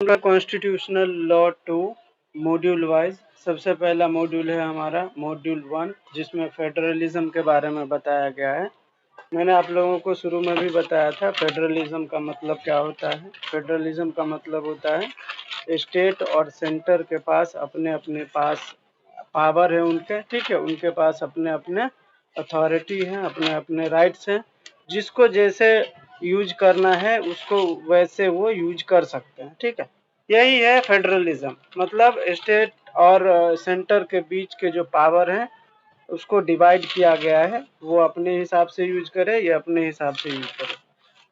Constitutional law 2 module wise. सबसे पहला module है हमारा मॉड्यूल 1, जिसमें फेडरलिज्म के बारे में बताया गया है। मैंने आप लोगों को शुरू में भी बताया था फेडरलिज्म का मतलब क्या होता है। फेडरलिज्म का मतलब होता है स्टेट और सेंटर के पास अपने अपने पास पावर है उनके, ठीक है, उनके पास अपने अपने अथॉरिटी है, अपने अपने राइट्स हैं, जिसको जैसे यूज करना है उसको वैसे वो यूज कर सकते हैं, ठीक है। यही है फेडरलिज्म, मतलब स्टेट और सेंटर के बीच के जो पावर है उसको डिवाइड किया गया है, वो अपने हिसाब से यूज करे या अपने हिसाब से यूज करे,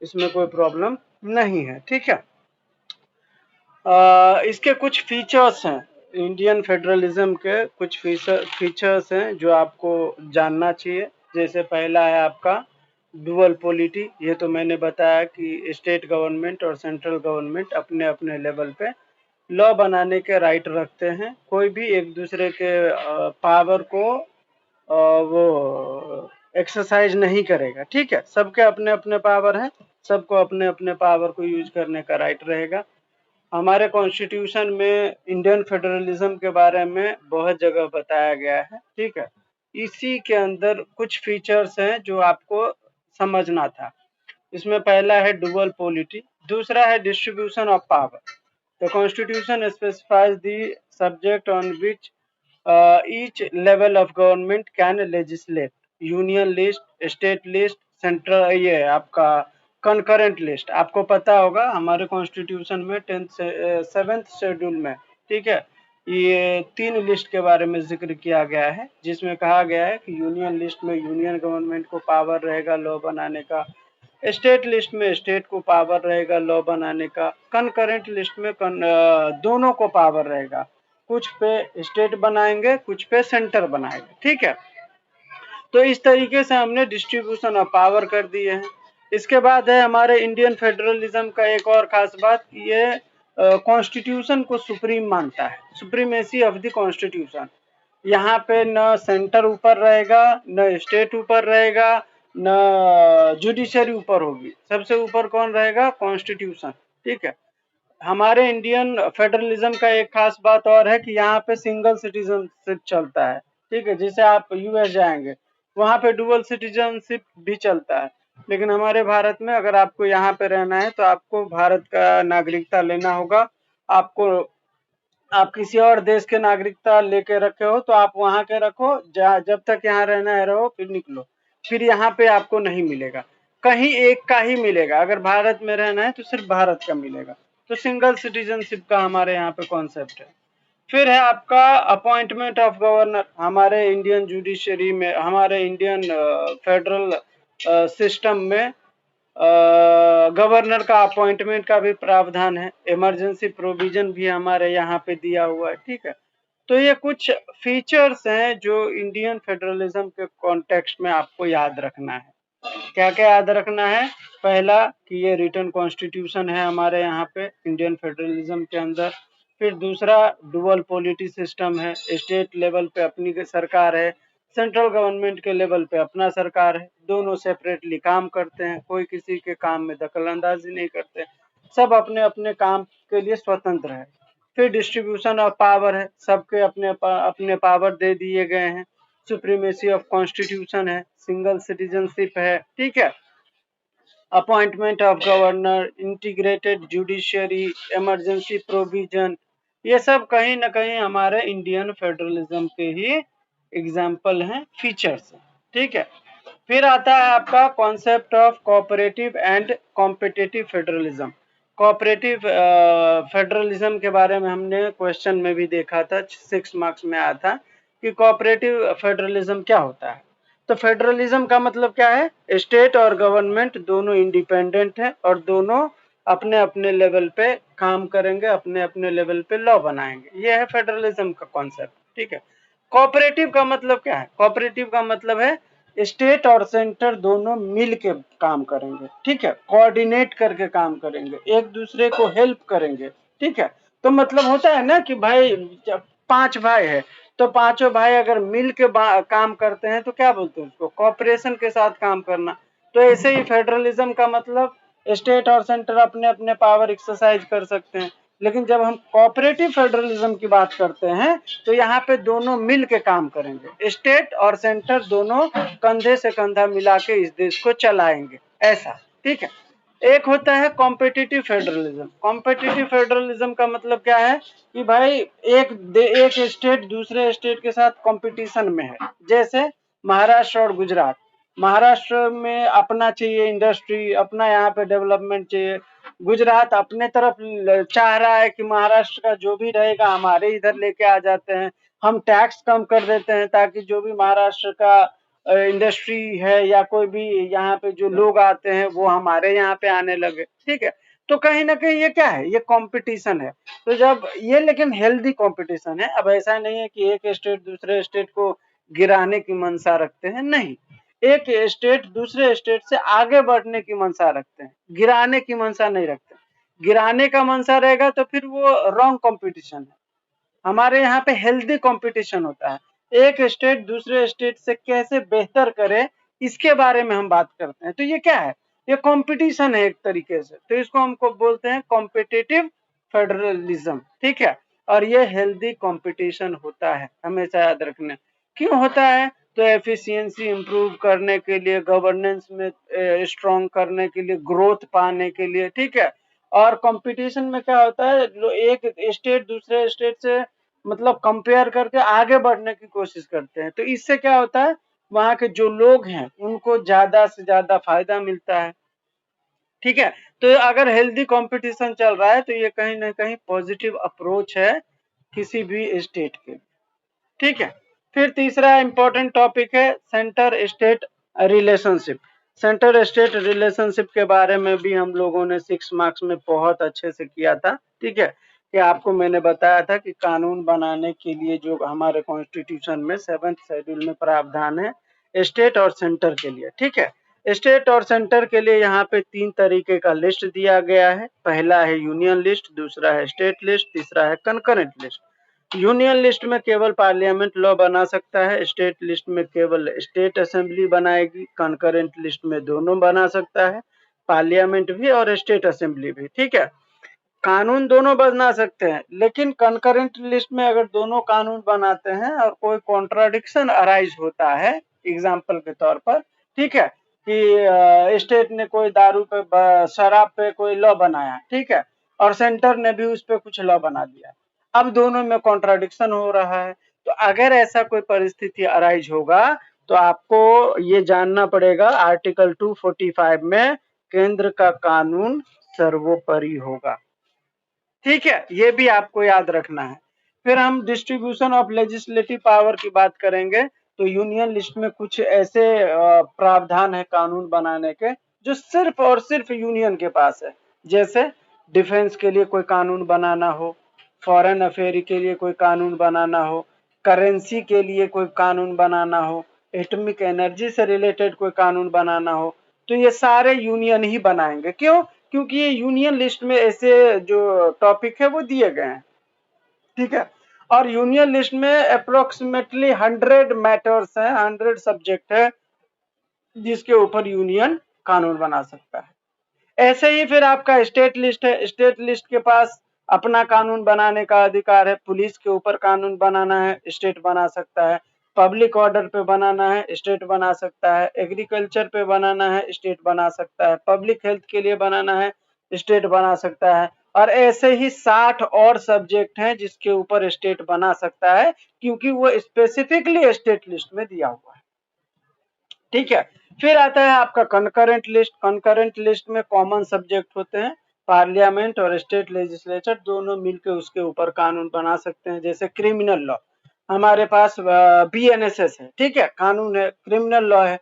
इसमें कोई प्रॉब्लम नहीं है, ठीक है। इसके कुछ फीचर्स हैं, इंडियन फेडरलिज्म के कुछ फीचर्स हैं जो आपको जानना चाहिए। जैसे पहला है आपका डुअल पॉलिटी। ये तो मैंने बताया कि स्टेट गवर्नमेंट और सेंट्रल गवर्नमेंट अपने अपने लेवल पे लॉ बनाने के राइट रखते हैं। कोई भी एक दूसरे के पावर को वो एक्सरसाइज नहीं करेगा, ठीक है। सबके अपने अपने पावर हैं, सबको अपने अपने पावर को यूज करने का राइट रहेगा। हमारे कॉन्स्टिट्यूशन में इंडियन फेडरलिज्म के बारे में बहुत जगह बताया गया है, ठीक है। इसी के अंदर कुछ फीचर्स हैं जो आपको समझना था। इसमें पहला है डुअल पॉलिटी, दूसरा है distribution of power. The constitution specifies the subject on which each level of government can legislate. Union list, state list, central, ये आपका कंकरेंट लिस्ट। आपको पता होगा हमारे कॉन्स्टिट्यूशन में 7th शेड्यूल में, ठीक है, ये 3 लिस्ट के बारे में जिक्र किया गया है, जिसमें कहा गया है कि यूनियन लिस्ट में यूनियन गवर्नमेंट को पावर रहेगा लॉ बनाने का, स्टेट लिस्ट में स्टेट को पावर रहेगा लॉ बनाने का, कंकरेंट लिस्ट में दोनों को पावर रहेगा। कुछ पे स्टेट बनाएंगे, कुछ पे सेंटर बनाएंगे, ठीक है। तो इस तरीके से हमने डिस्ट्रीब्यूशन ऑफ पावर कर दिए हैं। इसके बाद है हमारे इंडियन फेडरलिज्म का एक और खास बात, ये कॉन्स्टिट्यूशन को सुप्रीम मानता है, सुप्रीमेसी ऑफ द कॉन्स्टिट्यूशन। यहाँ पे न सेंटर ऊपर रहेगा, न स्टेट ऊपर रहेगा, न जुडिशरी ऊपर होगी, सबसे ऊपर कौन रहेगा? कॉन्स्टिट्यूशन, ठीक है। हमारे इंडियन फेडरलिज्म का एक खास बात और है कि यहाँ पे सिंगल सिटीजनशिप चलता है, ठीक है। जैसे आप यूएस जाएंगे वहाँ पे डुअल सिटीजनशिप भी चलता है, लेकिन हमारे भारत में अगर आपको यहाँ पे रहना है तो आपको भारत का नागरिकता लेना होगा। आपको आप किसी और देश के नागरिकता लेके रखे हो तो आप वहाँ के रखो, जब तक यहाँ रहना है रहो, फिर निकलो, फिर यहाँ पे आपको नहीं मिलेगा, कहीं एक का ही मिलेगा। अगर भारत में रहना है तो सिर्फ भारत का मिलेगा। तो सिंगल सिटीजनशिप का हमारे यहाँ पे कॉन्सेप्ट है। फिर है आपका अपॉइंटमेंट ऑफ गवर्नर। हमारे इंडियन जुडिशरी में, हमारे इंडियन फेडरल सिस्टम में गवर्नर का अपॉइंटमेंट का भी प्रावधान है। इमरजेंसी प्रोविजन भी हमारे यहाँ पे दिया हुआ है, ठीक है। तो ये कुछ फीचर्स हैं जो इंडियन फेडरलिज्म के कॉन्टेक्स्ट में आपको याद रखना है। क्या क्या याद रखना है? पहला कि ये रिटन कॉन्स्टिट्यूशन है हमारे यहाँ पे इंडियन फेडरलिज्म के अंदर। फिर दूसरा डुअल पॉलिटी सिस्टम है, स्टेट लेवल पे अपनी सरकार है, सेंट्रल गवर्नमेंट के लेवल पे अपना सरकार है, दोनों सेपरेटली काम करते हैं, कोई किसी के काम में दखल अंदाजी नहीं करते, सब अपने अपने काम के लिए स्वतंत्र है। फिर डिस्ट्रीब्यूशन ऑफ पावर है, सबके अपने अपने पावर दे दिए गए हैं। सुप्रीमेसी ऑफ कॉन्स्टिट्यूशन है, सिंगल सिटीजनशिप है, ठीक है। Appointment of governor, integrated judiciary, emergency provision, ये सब कहीं ना कहीं हमारे इंडियन फेडरलिज्म के ही एग्जाम्पल हैं, फीचर्स, ठीक है। फिर आता है आपका concept of cooperative and competitive federalism. Cooperative federalism के बारे में हमने क्वेश्चन में भी देखा था, 6 मार्क्स में आया था कि कोऑपरेटिव फेडरलिज्म क्या होता है। तो फेडरलिज्म का मतलब क्या है? स्टेट और गवर्नमेंट दोनों इंडिपेंडेंट हैं और दोनों अपने अपने लेवल पे काम करेंगे, अपने अपने लेवल पे लॉ बनाएंगे। ये है फेडरलिज्म का कॉन्सेप्ट, ठीक है। कोऑपरेटिव का मतलब क्या है? कोऑपरेटिव का मतलब है स्टेट और सेंटर दोनों मिल के काम करेंगे, ठीक है, कोऑर्डिनेट करके काम करेंगे, एक दूसरे को हेल्प करेंगे, ठीक है। तो मतलब होता है ना कि भाई 5 भाई है तो पांचों भाई अगर मिल के काम करते हैं तो क्या बोलते हैं उसको? कोऑपरेशन के साथ काम करना। तो ऐसे ही फेडरलिज्म का मतलब स्टेट और सेंटर अपने अपने पावर एक्सरसाइज कर सकते हैं, लेकिन जब हम कोऑपरेटिव फेडरलिज्म की बात करते हैं तो यहाँ पे दोनों मिल के काम करेंगे, स्टेट और सेंटर दोनों कंधे से कंधा मिला के इस देश को चलाएंगे, ऐसा। ठीक है। एक होता है कॉम्पिटिटिव फेडरलिज्म। कॉम्पिटिटिव फेडरलिज्म का मतलब क्या है कि भाई एक स्टेट दूसरे स्टेट के साथ कंपटीशन में है, जैसे महाराष्ट्र और गुजरात। महाराष्ट्र में अपना चाहिए इंडस्ट्री, अपना यहाँ पे डेवलपमेंट चाहिए। गुजरात अपने तरफ चाह रहा है कि महाराष्ट्र का जो भी रहेगा हमारे इधर लेके आ जाते हैं, हम टैक्स कम कर देते हैं ताकि जो भी महाराष्ट्र का इंडस्ट्री है या कोई भी यहाँ पे जो लोग आते हैं वो हमारे यहाँ पे आने लगे। ठीक है। तो कहीं ना कहीं ये क्या है, ये कंपटीशन है। तो जब ये, लेकिन हेल्दी कंपटीशन है। अब ऐसा नहीं है कि एक स्टेट दूसरे स्टेट को गिराने की मंशा रखते हैं, नहीं। एक स्टेट दूसरे स्टेट से आगे बढ़ने की मंशा रखते हैं, गिराने की मंशा नहीं रखते। गिराने का मंशा रहेगा तो फिर वो रॉन्ग कंपटीशन है। हमारे यहाँ पे हेल्दी कंपटीशन होता है, एक स्टेट दूसरे स्टेट से कैसे बेहतर करे इसके बारे में हम बात करते हैं। तो ये क्या है, ये कंपटीशन है एक तरीके से। तो इसको हमको बोलते हैं कॉम्पिटिटिव फेडरलिज्म। ठीक है। और ये हेल्दी कंपटीशन होता है, हमेशा याद रखना। क्यों होता है, तो एफिशिएंसी इंप्रूव करने के लिए, गवर्नेंस में स्ट्रॉन्ग करने के लिए, ग्रोथ पाने के लिए। ठीक है। और कंपटीशन में क्या होता है, एक स्टेट दूसरे स्टेट से मतलब कंपेयर करके आगे बढ़ने की कोशिश करते हैं। तो इससे क्या होता है, वहां के जो लोग हैं उनको ज्यादा से ज्यादा फायदा मिलता है। ठीक है। तो अगर हेल्दी कंपटीशन चल रहा है तो ये कहीं ना कहीं पॉजिटिव अप्रोच है किसी भी स्टेट के। ठीक है। फिर तीसरा इंपॉर्टेंट टॉपिक है centre state relationship. Centre state relationship के बारे में भी हम लोगों ने 6 मार्क्स में बहुत अच्छे से किया था। ठीक है। कि आपको मैंने बताया था कि कानून बनाने के लिए जो हमारे कॉन्स्टिट्यूशन में 7th शेड्यूल में प्रावधान है स्टेट और सेंटर के लिए। ठीक है। स्टेट और सेंटर के लिए यहाँ पे 3 तरीके का लिस्ट दिया गया है। पहला है यूनियन लिस्ट, दूसरा है स्टेट लिस्ट, तीसरा है कंकरेंट लिस्ट। यूनियन लिस्ट में केवल पार्लियामेंट लॉ बना सकता है, स्टेट लिस्ट में केवल स्टेट असेंबली बनाएगी, कंकरेंट लिस्ट में दोनों बना सकता है, पार्लियामेंट भी और स्टेट असेंबली भी। ठीक है। कानून दोनों बना सकते हैं, लेकिन कंकरेंट लिस्ट में अगर दोनों कानून बनाते हैं और कोई कॉन्ट्राडिक्शन अराइज होता है, एग्जाम्पल के तौर पर, ठीक है, कि स्टेट ने कोई दारू पे, शराब पे कोई लॉ बनाया, ठीक है, और सेंटर ने भी उस पे कुछ लॉ बना दिया, अब दोनों में कॉन्ट्राडिक्शन हो रहा है। तो अगर ऐसा कोई परिस्थिति अराइज होगा तो आपको ये जानना पड़ेगा आर्टिकल 245 में केंद्र का कानून सर्वोपरि होगा। ठीक है। ये भी आपको याद रखना है। फिर हम डिस्ट्रीब्यूशन ऑफ लेजिस्लेटिव पावर की बात करेंगे। तो यूनियन लिस्ट में कुछ ऐसे प्रावधान है कानून बनाने के जो सिर्फ और सिर्फ यूनियन के पास है, जैसे डिफेंस के लिए कोई कानून बनाना हो, फॉरेन अफेयर के लिए कोई कानून बनाना हो, करेंसी के लिए कोई कानून बनाना हो, एटॉमिक एनर्जी से रिलेटेड कोई कानून बनाना हो, तो ये सारे यूनियन ही बनाएंगे। क्यों? क्योंकि ये यूनियन लिस्ट में ऐसे जो टॉपिक है वो दिए गए हैं। ठीक है। और यूनियन लिस्ट में अप्रोक्सीमेटली 100 मैटर्स हैं, 100 सब्जेक्ट है जिसके ऊपर यूनियन कानून बना सकता है। ऐसे ही फिर आपका स्टेट लिस्ट है। स्टेट लिस्ट के पास अपना कानून बनाने का अधिकार है। पुलिस के ऊपर कानून बनाना है, स्टेट बना सकता है। पब्लिक ऑर्डर पे बनाना है, स्टेट बना सकता है। एग्रीकल्चर पे बनाना है, स्टेट बना सकता है। पब्लिक हेल्थ के लिए बनाना है, स्टेट बना सकता है। और ऐसे ही 60 और सब्जेक्ट हैं जिसके ऊपर स्टेट बना सकता है, क्योंकि वो स्पेसिफिकली स्टेट लिस्ट में दिया हुआ है। ठीक है। फिर आता है आपका कंकरेंट लिस्ट। कंकरेंट लिस्ट में कॉमन सब्जेक्ट होते हैं, पार्लियामेंट और स्टेट लेजिस्लेचर दोनों मिलकर उसके ऊपर कानून बना सकते हैं। जैसे क्रिमिनल लॉ, हमारे पास बीएनएसएस है, ठीक है, कानून है, क्रिमिनल लॉ है,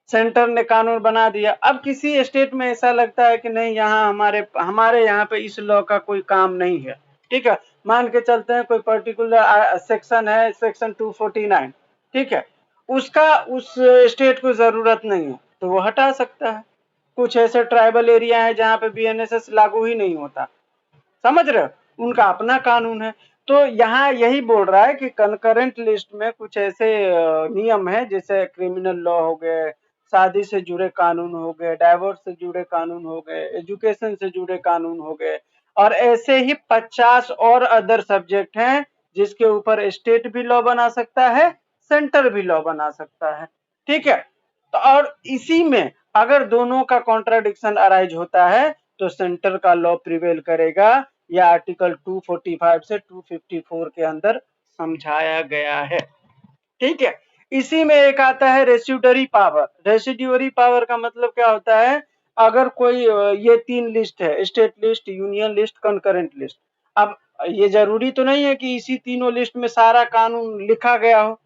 सेंटर ने कानून बना दिया। अब किसी स्टेट में ऐसा लगता है कि नहीं, यहाँ हमारे यहाँ पे इस लॉ का कोई काम नहीं है, ठीक है, मान के चलते हैं कोई पर्टिकुलर सेक्शन है, सेक्शन 249, ठीक है, उसका उस स्टेट को जरूरत नहीं है तो वो हटा सकता है। कुछ ऐसे ट्राइबल एरिया है जहाँ पे बीएनएसएस लागू ही नहीं होता, समझ रहे हो, उनका अपना कानून है। तो यहाँ यही बोल रहा है कि कंकरेंट लिस्ट में कुछ ऐसे नियम है, जैसे क्रिमिनल लॉ हो गए, शादी से जुड़े कानून हो गए, डाइवोर्स से जुड़े कानून हो गए, एजुकेशन से जुड़े कानून हो गए, और ऐसे ही 50 और अदर सब्जेक्ट हैं जिसके ऊपर स्टेट भी लॉ बना सकता है, सेंटर भी लॉ बना सकता है। ठीक है, तो और इसी में अगर दोनों का कॉन्ट्राडिक्शन अराइज होता है तो सेंटर का लॉ प्रिवेल करेगा। यह आर्टिकल 245 से 254 के अंदर समझाया गया है। ठीक है, इसी में एक आता है रेसिड्यूरी पावर। रेसिड्यूरी पावर का मतलब क्या होता है, अगर कोई ये 3 लिस्ट है, state list, union list, concurrent list. अब ये जरूरी तो नहीं है कि इसी तीनों लिस्ट में सारा कानून लिखा गया हो,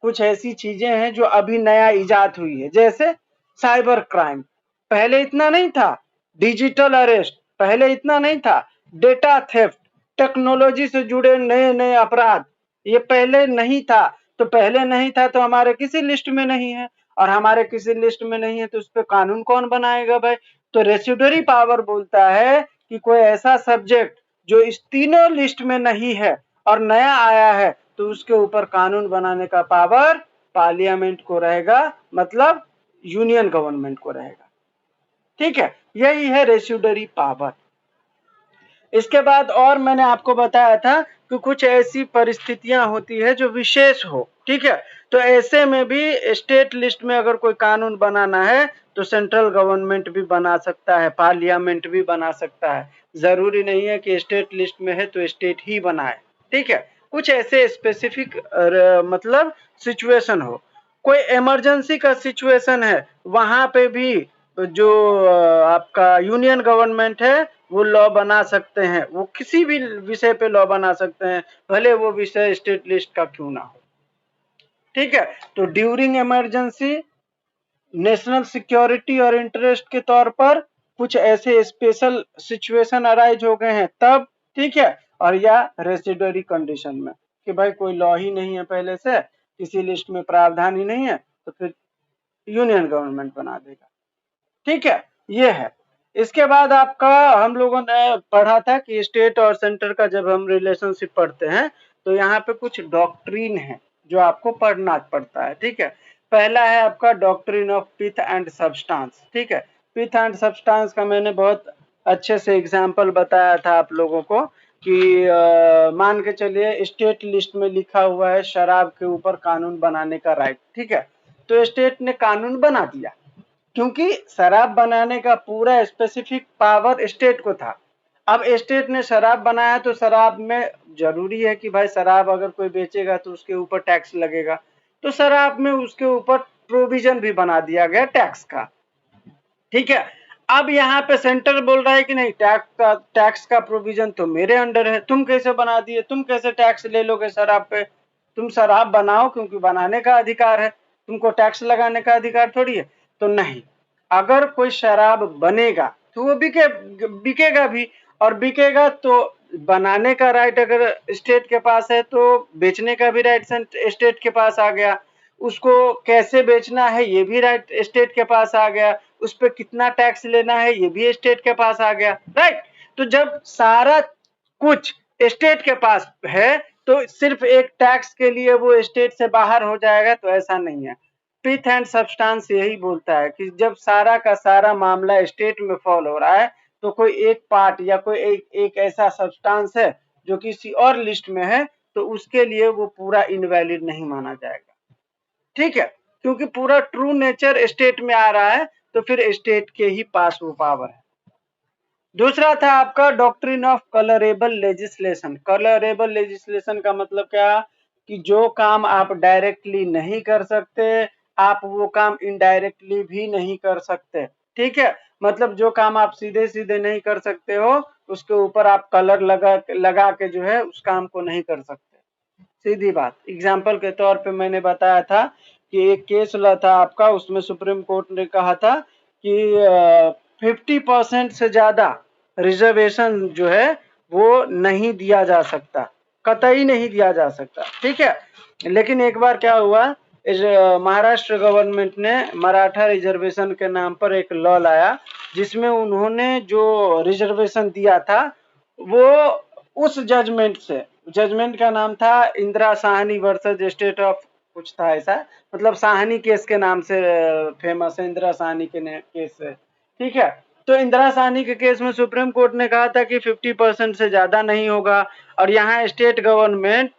कुछ ऐसी चीजें हैं जो अभी नया इजाद हुई है, जैसे साइबर क्राइम, पहले इतना नहीं था। डिजिटल अरेस्ट, पहले इतना नहीं था। डेटा थेफ्ट, टेक्नोलॉजी से जुड़े नए नए अपराध, ये पहले नहीं था। तो पहले नहीं था तो हमारे किसी लिस्ट में नहीं है, और हमारे किसी लिस्ट में नहीं है तो उस पर कानून कौन बनाएगा भाई। तो रेसिड्यूरी पावर बोलता है कि कोई ऐसा सब्जेक्ट जो इस तीनों लिस्ट में नहीं है और नया आया है तो उसके ऊपर कानून बनाने का पावर पार्लियामेंट को रहेगा, मतलब यूनियन गवर्नमेंट को रहेगा। ठीक है, यही है रेसिड्यूरी पावर। इसके बाद और मैंने आपको बताया था कि कुछ ऐसी परिस्थितियां होती है जो विशेष हो। ठीक है, तो ऐसे में भी स्टेट लिस्ट में अगर कोई कानून बनाना है तो सेंट्रल गवर्नमेंट भी बना सकता है, पार्लियामेंट भी बना सकता है। जरूरी नहीं है कि स्टेट लिस्ट में है तो स्टेट ही बनाए। ठीक है, कुछ ऐसे स्पेसिफिक मतलब सिचुएशन हो, कोई इमरजेंसी का सिचुएशन है, वहां पे भी जो आपका यूनियन गवर्नमेंट है वो लॉ बना सकते हैं। वो किसी भी विषय पे लॉ बना सकते हैं, भले वो विषय स्टेट लिस्ट का क्यों ना हो। ठीक है, तो ड्यूरिंग इमरजेंसी, नेशनल सिक्योरिटी और इंटरेस्ट के तौर पर कुछ ऐसे स्पेशल सिचुएशन अराइज हो गए हैं तब। ठीक है, और या रेसिड्यूरी कंडीशन में कि भाई कोई लॉ ही नहीं है पहले से, किसी लिस्ट में प्रावधान ही नहीं है, तो फिर यूनियन गवर्नमेंट बना देगा। ठीक है, ये है। इसके बाद आपका हम लोगों ने पढ़ा था कि स्टेट और सेंटर का जब हम रिलेशनशिप पढ़ते हैं तो यहाँ पे कुछ डॉक्ट्रिन है जो आपको पढ़ना पड़ता है। ठीक है, पहला है आपका doctrine of pith and substance. ठीक है, पिथ एंड सब्सटेंस का मैंने बहुत अच्छे से एग्जाम्पल बताया था आप लोगों को कि मान के चलिए स्टेट लिस्ट में लिखा हुआ है शराब के ऊपर कानून बनाने का राइट। ठीक है, तो स्टेट ने कानून बना दिया क्योंकि शराब बनाने का पूरा स्पेसिफिक पावर स्टेट को था। अब स्टेट ने शराब बनाया तो शराब में जरूरी है कि भाई शराब अगर कोई बेचेगा तो उसके ऊपर टैक्स लगेगा, तो शराब में उसके ऊपर प्रोविजन भी बना दिया गया टैक्स का। ठीक है, अब यहाँ पे सेंटर बोल रहा है कि नहीं, टैक्स का प्रोविजन तो मेरे अंडर है, तुम कैसे बना दिए, तुम कैसे टैक्स ले लोगे शराब पे। तुम शराब बनाओ क्योंकि बनाने का अधिकार है, तुमको टैक्स लगाने का अधिकार थोड़ी है। तो नहीं, अगर कोई शराब बनेगा तो वो बिकेगा भी, और बिकेगा तो बनाने का राइट अगर स्टेट के पास है तो बेचने का भी राइट स्टेट के पास आ गया। उसको कैसे बेचना है ये भी राइट स्टेट के पास आ गया। उस पर कितना टैक्स लेना है ये भी स्टेट के पास आ गया। राइट, तो जब सारा कुछ स्टेट के पास है तो सिर्फ एक टैक्स के लिए वो स्टेट से बाहर हो जाएगा, तो ऐसा नहीं है। पिथ एंड सब्सटेंस यही बोलता है कि जब सारा का सारा मामला स्टेट में फॉल हो रहा है तो कोई एक पार्ट या कोई एक ऐसा सब्सटेंस है जो किसी और लिस्ट में है तो उसके लिए वो पूरा इनवैलिड नहीं माना जाएगा। ठीक है, क्योंकि पूरा ट्रू नेचर स्टेट में आ रहा है तो फिर स्टेट के ही पास वो पावर है। दूसरा था आपका doctrine of colourable legislation. Colourable legislation का मतलब क्या कि जो काम आप डायरेक्टली नहीं कर सकते आप वो काम इनडायरेक्टली भी नहीं कर सकते। ठीक है, मतलब जो काम आप सीधे सीधे नहीं कर सकते हो उसके ऊपर आप कलर लगा के जो है उस काम को नहीं कर सकते। सीधी बात, एग्जाम्पल के तौर पे मैंने बताया था कि एक केस लॉ था आपका, उसमें सुप्रीम कोर्ट ने कहा था कि 50% से ज्यादा रिजर्वेशन जो है वो नहीं दिया जा सकता, कतई नहीं दिया जा सकता। ठीक है, लेकिन एक बार क्या हुआ, इस महाराष्ट्र गवर्नमेंट ने मराठा रिजर्वेशन के नाम पर एक लॉ लाया जिसमें उन्होंने जो रिजर्वेशन दिया था वो उस जजमेंट से, जजमेंट का नाम था Indira Sahni versus state of कुछ था ऐसा, मतलब साहनी केस के नाम से फेमस है, इंदिरा साहनी के केस से। ठीक है, तो इंदिरा साहनी के केस में सुप्रीम कोर्ट ने कहा था कि 50% से ज्यादा नहीं होगा, और यहाँ स्टेट गवर्नमेंट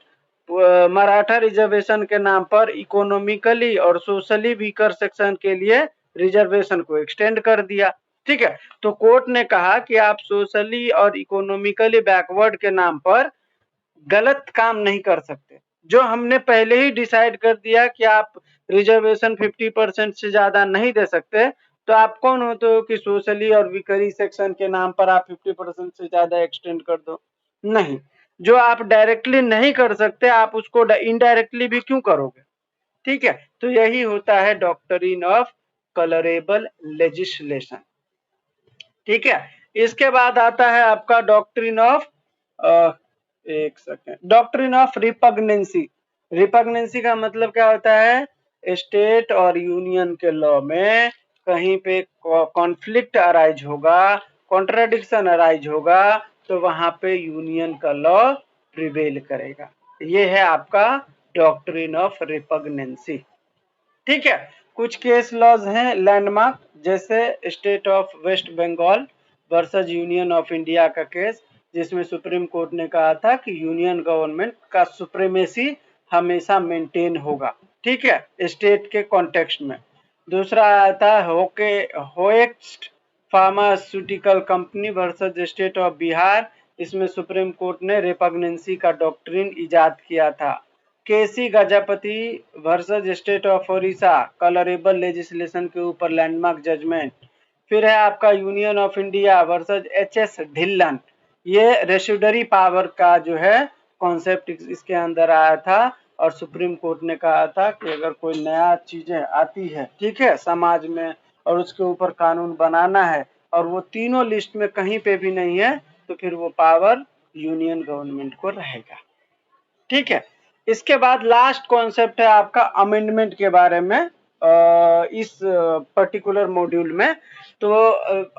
मराठा रिजर्वेशन के नाम पर इकोनॉमिकली और सोशली वीकर सेक्शन के लिए रिजर्वेशन को एक्सटेंड कर दिया। ठीक है, तो कोर्ट ने कहा कि आप सोशली और इकोनॉमिकली बैकवर्ड के नाम पर गलत काम नहीं कर सकते। जो हमने पहले ही डिसाइड कर दिया कि आप रिजर्वेशन 50% से ज्यादा नहीं दे सकते, तो आप कौन होते हो कि सोशली और वीकरी सेक्शन के नाम पर आप 50% से ज्यादा एक्सटेंड कर दो? नहीं, जो आप डायरेक्टली नहीं कर सकते आप उसको इनडायरेक्टली भी क्यों करोगे? ठीक है, तो यही होता है डॉक्ट्रिन ऑफ कलरेबल लेजिस्लेशन। ठीक है, इसके बाद आता है आपका डॉक्ट्रिन ऑफ एक सेकेंड, डॉक्ट्रिन ऑफ रिपग्नेंसी। रिपग्नेंसी का मतलब क्या होता है? स्टेट और यूनियन के लॉ में कहीं पे कॉन्फ्लिक्ट अराइज होगा, कॉन्ट्राडिक्शन अराइज होगा, तो वहां पे यूनियन का लॉ प्रिवेल करेगा। ये है आपका डॉक्ट्रिन ऑफ रिपग्नेंसी। ठीक है, कुछ केस लॉज हैं लैंडमार्क, जैसे state of West Bengal versus Union of India का केस, जिसमें सुप्रीम कोर्ट ने कहा था कि यूनियन गवर्नमेंट का सुप्रीमेसी हमेशा मेंटेन होगा। ठीक है, स्टेट के कॉन्टेक्स्ट में। दूसरा आया था Hoechst pharmaceutical company versus state of Bihar, इसमें सुप्रीम कोर्ट ने रिपग्नेंसी का डॉक्ट्रिन इजाद किया था। KC Gajapati versus state of Odisha colourable legislation के ऊपर लैंडमार्क जजमेंट। फिर है आपका Union of India versus HS Dhillon, ये रेसिडरी पावर का जो है कॉन्सेप्ट इसके अंदर आया था, और सुप्रीम कोर्ट ने कहा था कि अगर कोई नया चीजें आती है, ठीक है, समाज में, और उसके ऊपर कानून बनाना है और वो तीनों लिस्ट में कहीं पे भी नहीं है, तो फिर वो पावर यूनियन गवर्नमेंट को रहेगा। ठीक है, इसके बाद लास्ट कॉन्सेप्ट है आपका अमेंडमेंट के बारे में इस पर्टिकुलर मॉड्यूल में। तो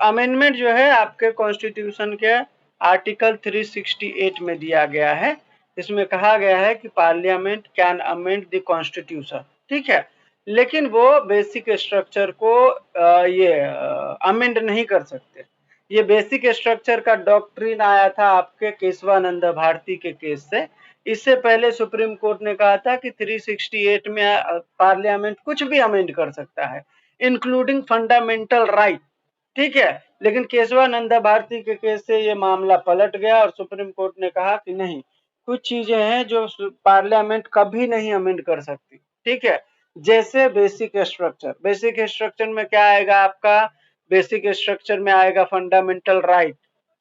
अमेंडमेंट जो है आपके कॉन्स्टिट्यूशन के आर्टिकल 368 में दिया गया है। इसमें कहा गया है कि parliament can amend the constitution. ठीक है, लेकिन वो बेसिक स्ट्रक्चर को ये अमेंड नहीं कर सकते। ये बेसिक स्ट्रक्चर का डॉक्ट्रिन आया था आपके केशवानंद भारती के केस से। इससे पहले सुप्रीम कोर्ट ने कहा था कि 368 में पार्लियामेंट कुछ भी अमेंड कर सकता है, इंक्लूडिंग फंडामेंटल राइट। ठीक है, लेकिन केशवानंद भारती के केस से ये मामला पलट गया और सुप्रीम कोर्ट ने कहा कि नहीं, कुछ चीजें हैं जो पार्लियामेंट कभी नहीं अमेंड कर सकती। ठीक है, जैसे बेसिक स्ट्रक्चर। बेसिक स्ट्रक्चर में क्या आएगा आपका? बेसिक स्ट्रक्चर में आएगा फंडामेंटल राइट।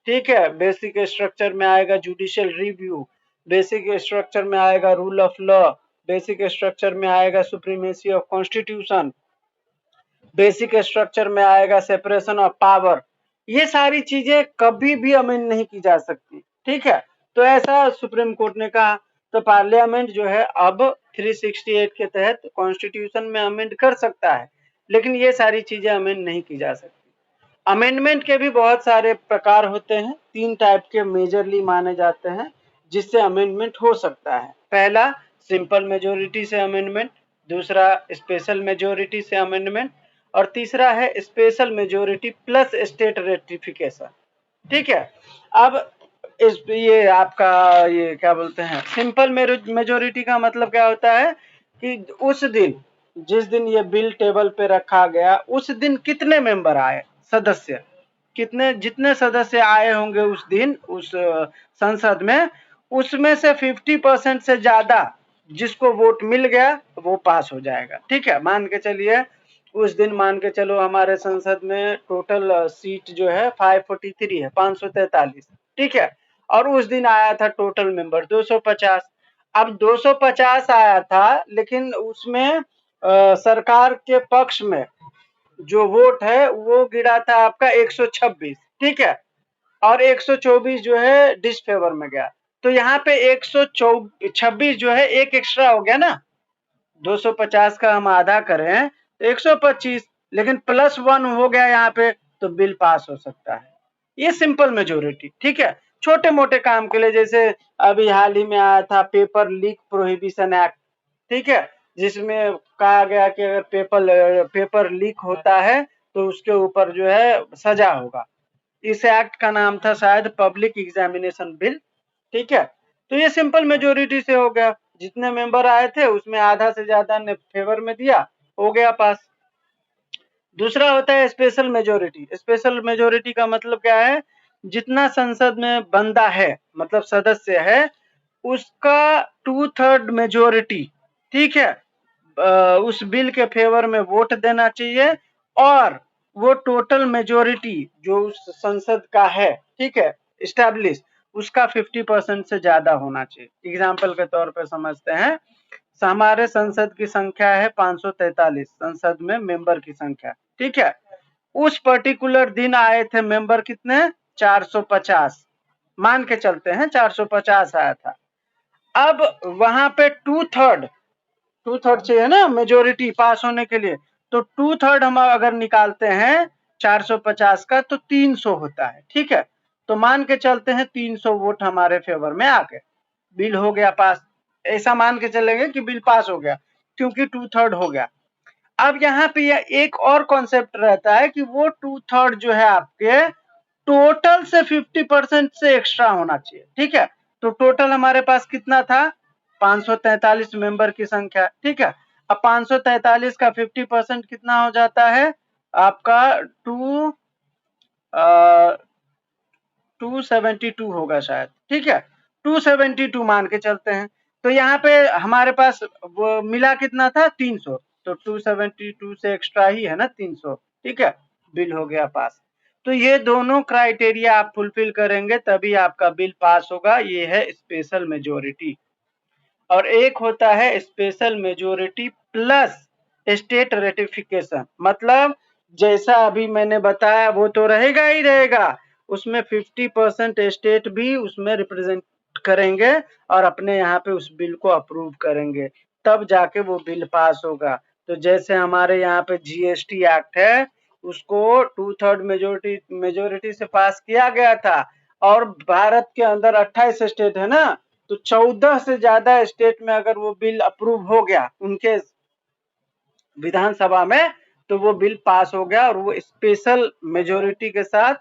ठीक है, बेसिक स्ट्रक्चर में आएगा जुडिशियल रिव्यू, बेसिक स्ट्रक्चर में आएगा rule of law, basic structure में आएगा supremacy of constitution, basic structure में आएगा सेपरेशन ऑफ पावर। ये सारी चीजें कभी भी अमेंड नहीं की जा सकती। ठीक है, तो ऐसा सुप्रीम कोर्ट ने कहा। तो पार्लियामेंट जो है अब 368 के तहत कॉन्स्टिट्यूशन में अमेंड कर सकता है, लेकिन ये सारी चीजें अमेंड नहीं की जा सकती। अमेंडमेंट के भी बहुत सारे प्रकार होते हैं, 3 टाइप के मेजरली माने जाते हैं जिससे अमेंडमेंट हो सकता है। पहला सिंपल मेजोरिटी से अमेंडमेंट, दूसरा स्पेशल मेजोरिटी से अमेंडमेंट, और तीसरा है special majority plus state ratification. ठीक है, अब ये आपका ये क्या बोलते हैं, सिंपल मेजोरिटी का मतलब क्या होता है कि उस दिन, जिस दिन ये बिल टेबल पे रखा गया, उस दिन कितने मेंबर आए, सदस्य कितने, जितने सदस्य आए होंगे उस दिन उस संसद में, उसमें से 50% से ज्यादा जिसको वोट मिल गया वो पास हो जाएगा। ठीक है, मान के चलिए उस दिन, मान के चलो हमारे संसद में टोटल सीट जो है 543 है, 543। ठीक है, और उस दिन आया था टोटल मेंबर 250। अब 250 आया था, लेकिन उसमें सरकार के पक्ष में जो वोट है वो गिरा था आपका 126। ठीक है, और 124 जो है डिसफेवर में गया। तो यहाँ पे 126 जो है एक एक्स्ट्रा हो गया ना, 250 का हम आधा करें तो 125, लेकिन +1 हो गया यहाँ पे, तो बिल पास हो सकता है। ये सिंपल मेजोरिटी। ठीक है, छोटे मोटे काम के लिए, जैसे अभी हाल ही में आया था पेपर लीक प्रोहिबिशन एक्ट। ठीक है, जिसमें कहा गया कि अगर पेपर लीक होता है तो उसके ऊपर जो है सजा होगा। इस एक्ट का नाम था शायद पब्लिक एग्जामिनेशन बिल, ठीक है। तो ये सिंपल मेजोरिटी से हो गया, जितने मेंबर आए थे उसमें आधा से ज्यादा ने फेवर में दिया, हो गया पास। दूसरा होता है स्पेशल मेजोरिटी। स्पेशल मेजोरिटी का मतलब क्या है, जितना संसद में बंदा है मतलब सदस्य है उसका 2/3 मेजोरिटी, ठीक है, उस बिल के फेवर में वोट देना चाहिए, और वो टोटल मेजोरिटी जो उस संसद का है, ठीक है, इस्टेब्लिश, उसका 50% से ज्यादा होना चाहिए। एग्जाम्पल के तौर पर समझते हैं, हमारे संसद की संख्या है 543, संसद में मेंबर की संख्या, ठीक है। उस पर्टिकुलर दिन आए थे मेंबर कितने, 450, मान के चलते हैं 450 आया था। अब वहां पे 2/3 चाहिए ना मेजोरिटी पास होने के लिए, तो 2/3 हम अगर निकालते हैं 450 का तो 300 होता है, ठीक है। तो मान के चलते हैं 300 वोट हमारे फेवर में आ गए, बिल हो गया पास। ऐसा मान के चलेंगे कि बिल पास हो गया क्योंकि 2/3 हो गया। अब यहाँ पे एक और कॉन्सेप्ट रहता है कि वो 2/3 जो है आपके टोटल से 50% से एक्स्ट्रा होना चाहिए, ठीक है। तो टोटल हमारे पास कितना था, 543 मेंबर की संख्या, ठीक है। अब 543 का 50% कितना हो जाता है आपका 272 होगा शायद, ठीक है, 272 मान के चलते हैं। तो यहाँ पे हमारे पास वो मिला कितना था, 300, तो 272 से एक्स्ट्रा ही है ना 300, ठीक है, बिल हो गया पास। तो ये दोनों क्राइटेरिया आप फुलफिल करेंगे तभी आपका बिल पास होगा, ये है स्पेशल मेजोरिटी। और एक होता है special majority plus state ratification, मतलब जैसा अभी मैंने बताया वो तो रहेगा ही रहेगा, उसमें 50% स्टेट भी उसमें रिप्रेजेंट करेंगे और अपने यहाँ पे उस बिल को अप्रूव करेंगे, तब जाके वो बिल पास होगा। तो जैसे हमारे यहाँ पे जीएसटी एक्ट है, उसको 2/3 मेजोरिटी से पास किया गया था, और भारत के अंदर 28 स्टेट है ना, तो 14 से ज्यादा स्टेट में अगर वो बिल अप्रूव हो गया उनके विधानसभा में, तो वो बिल पास हो गया और वो स्पेशल मेजोरिटी के साथ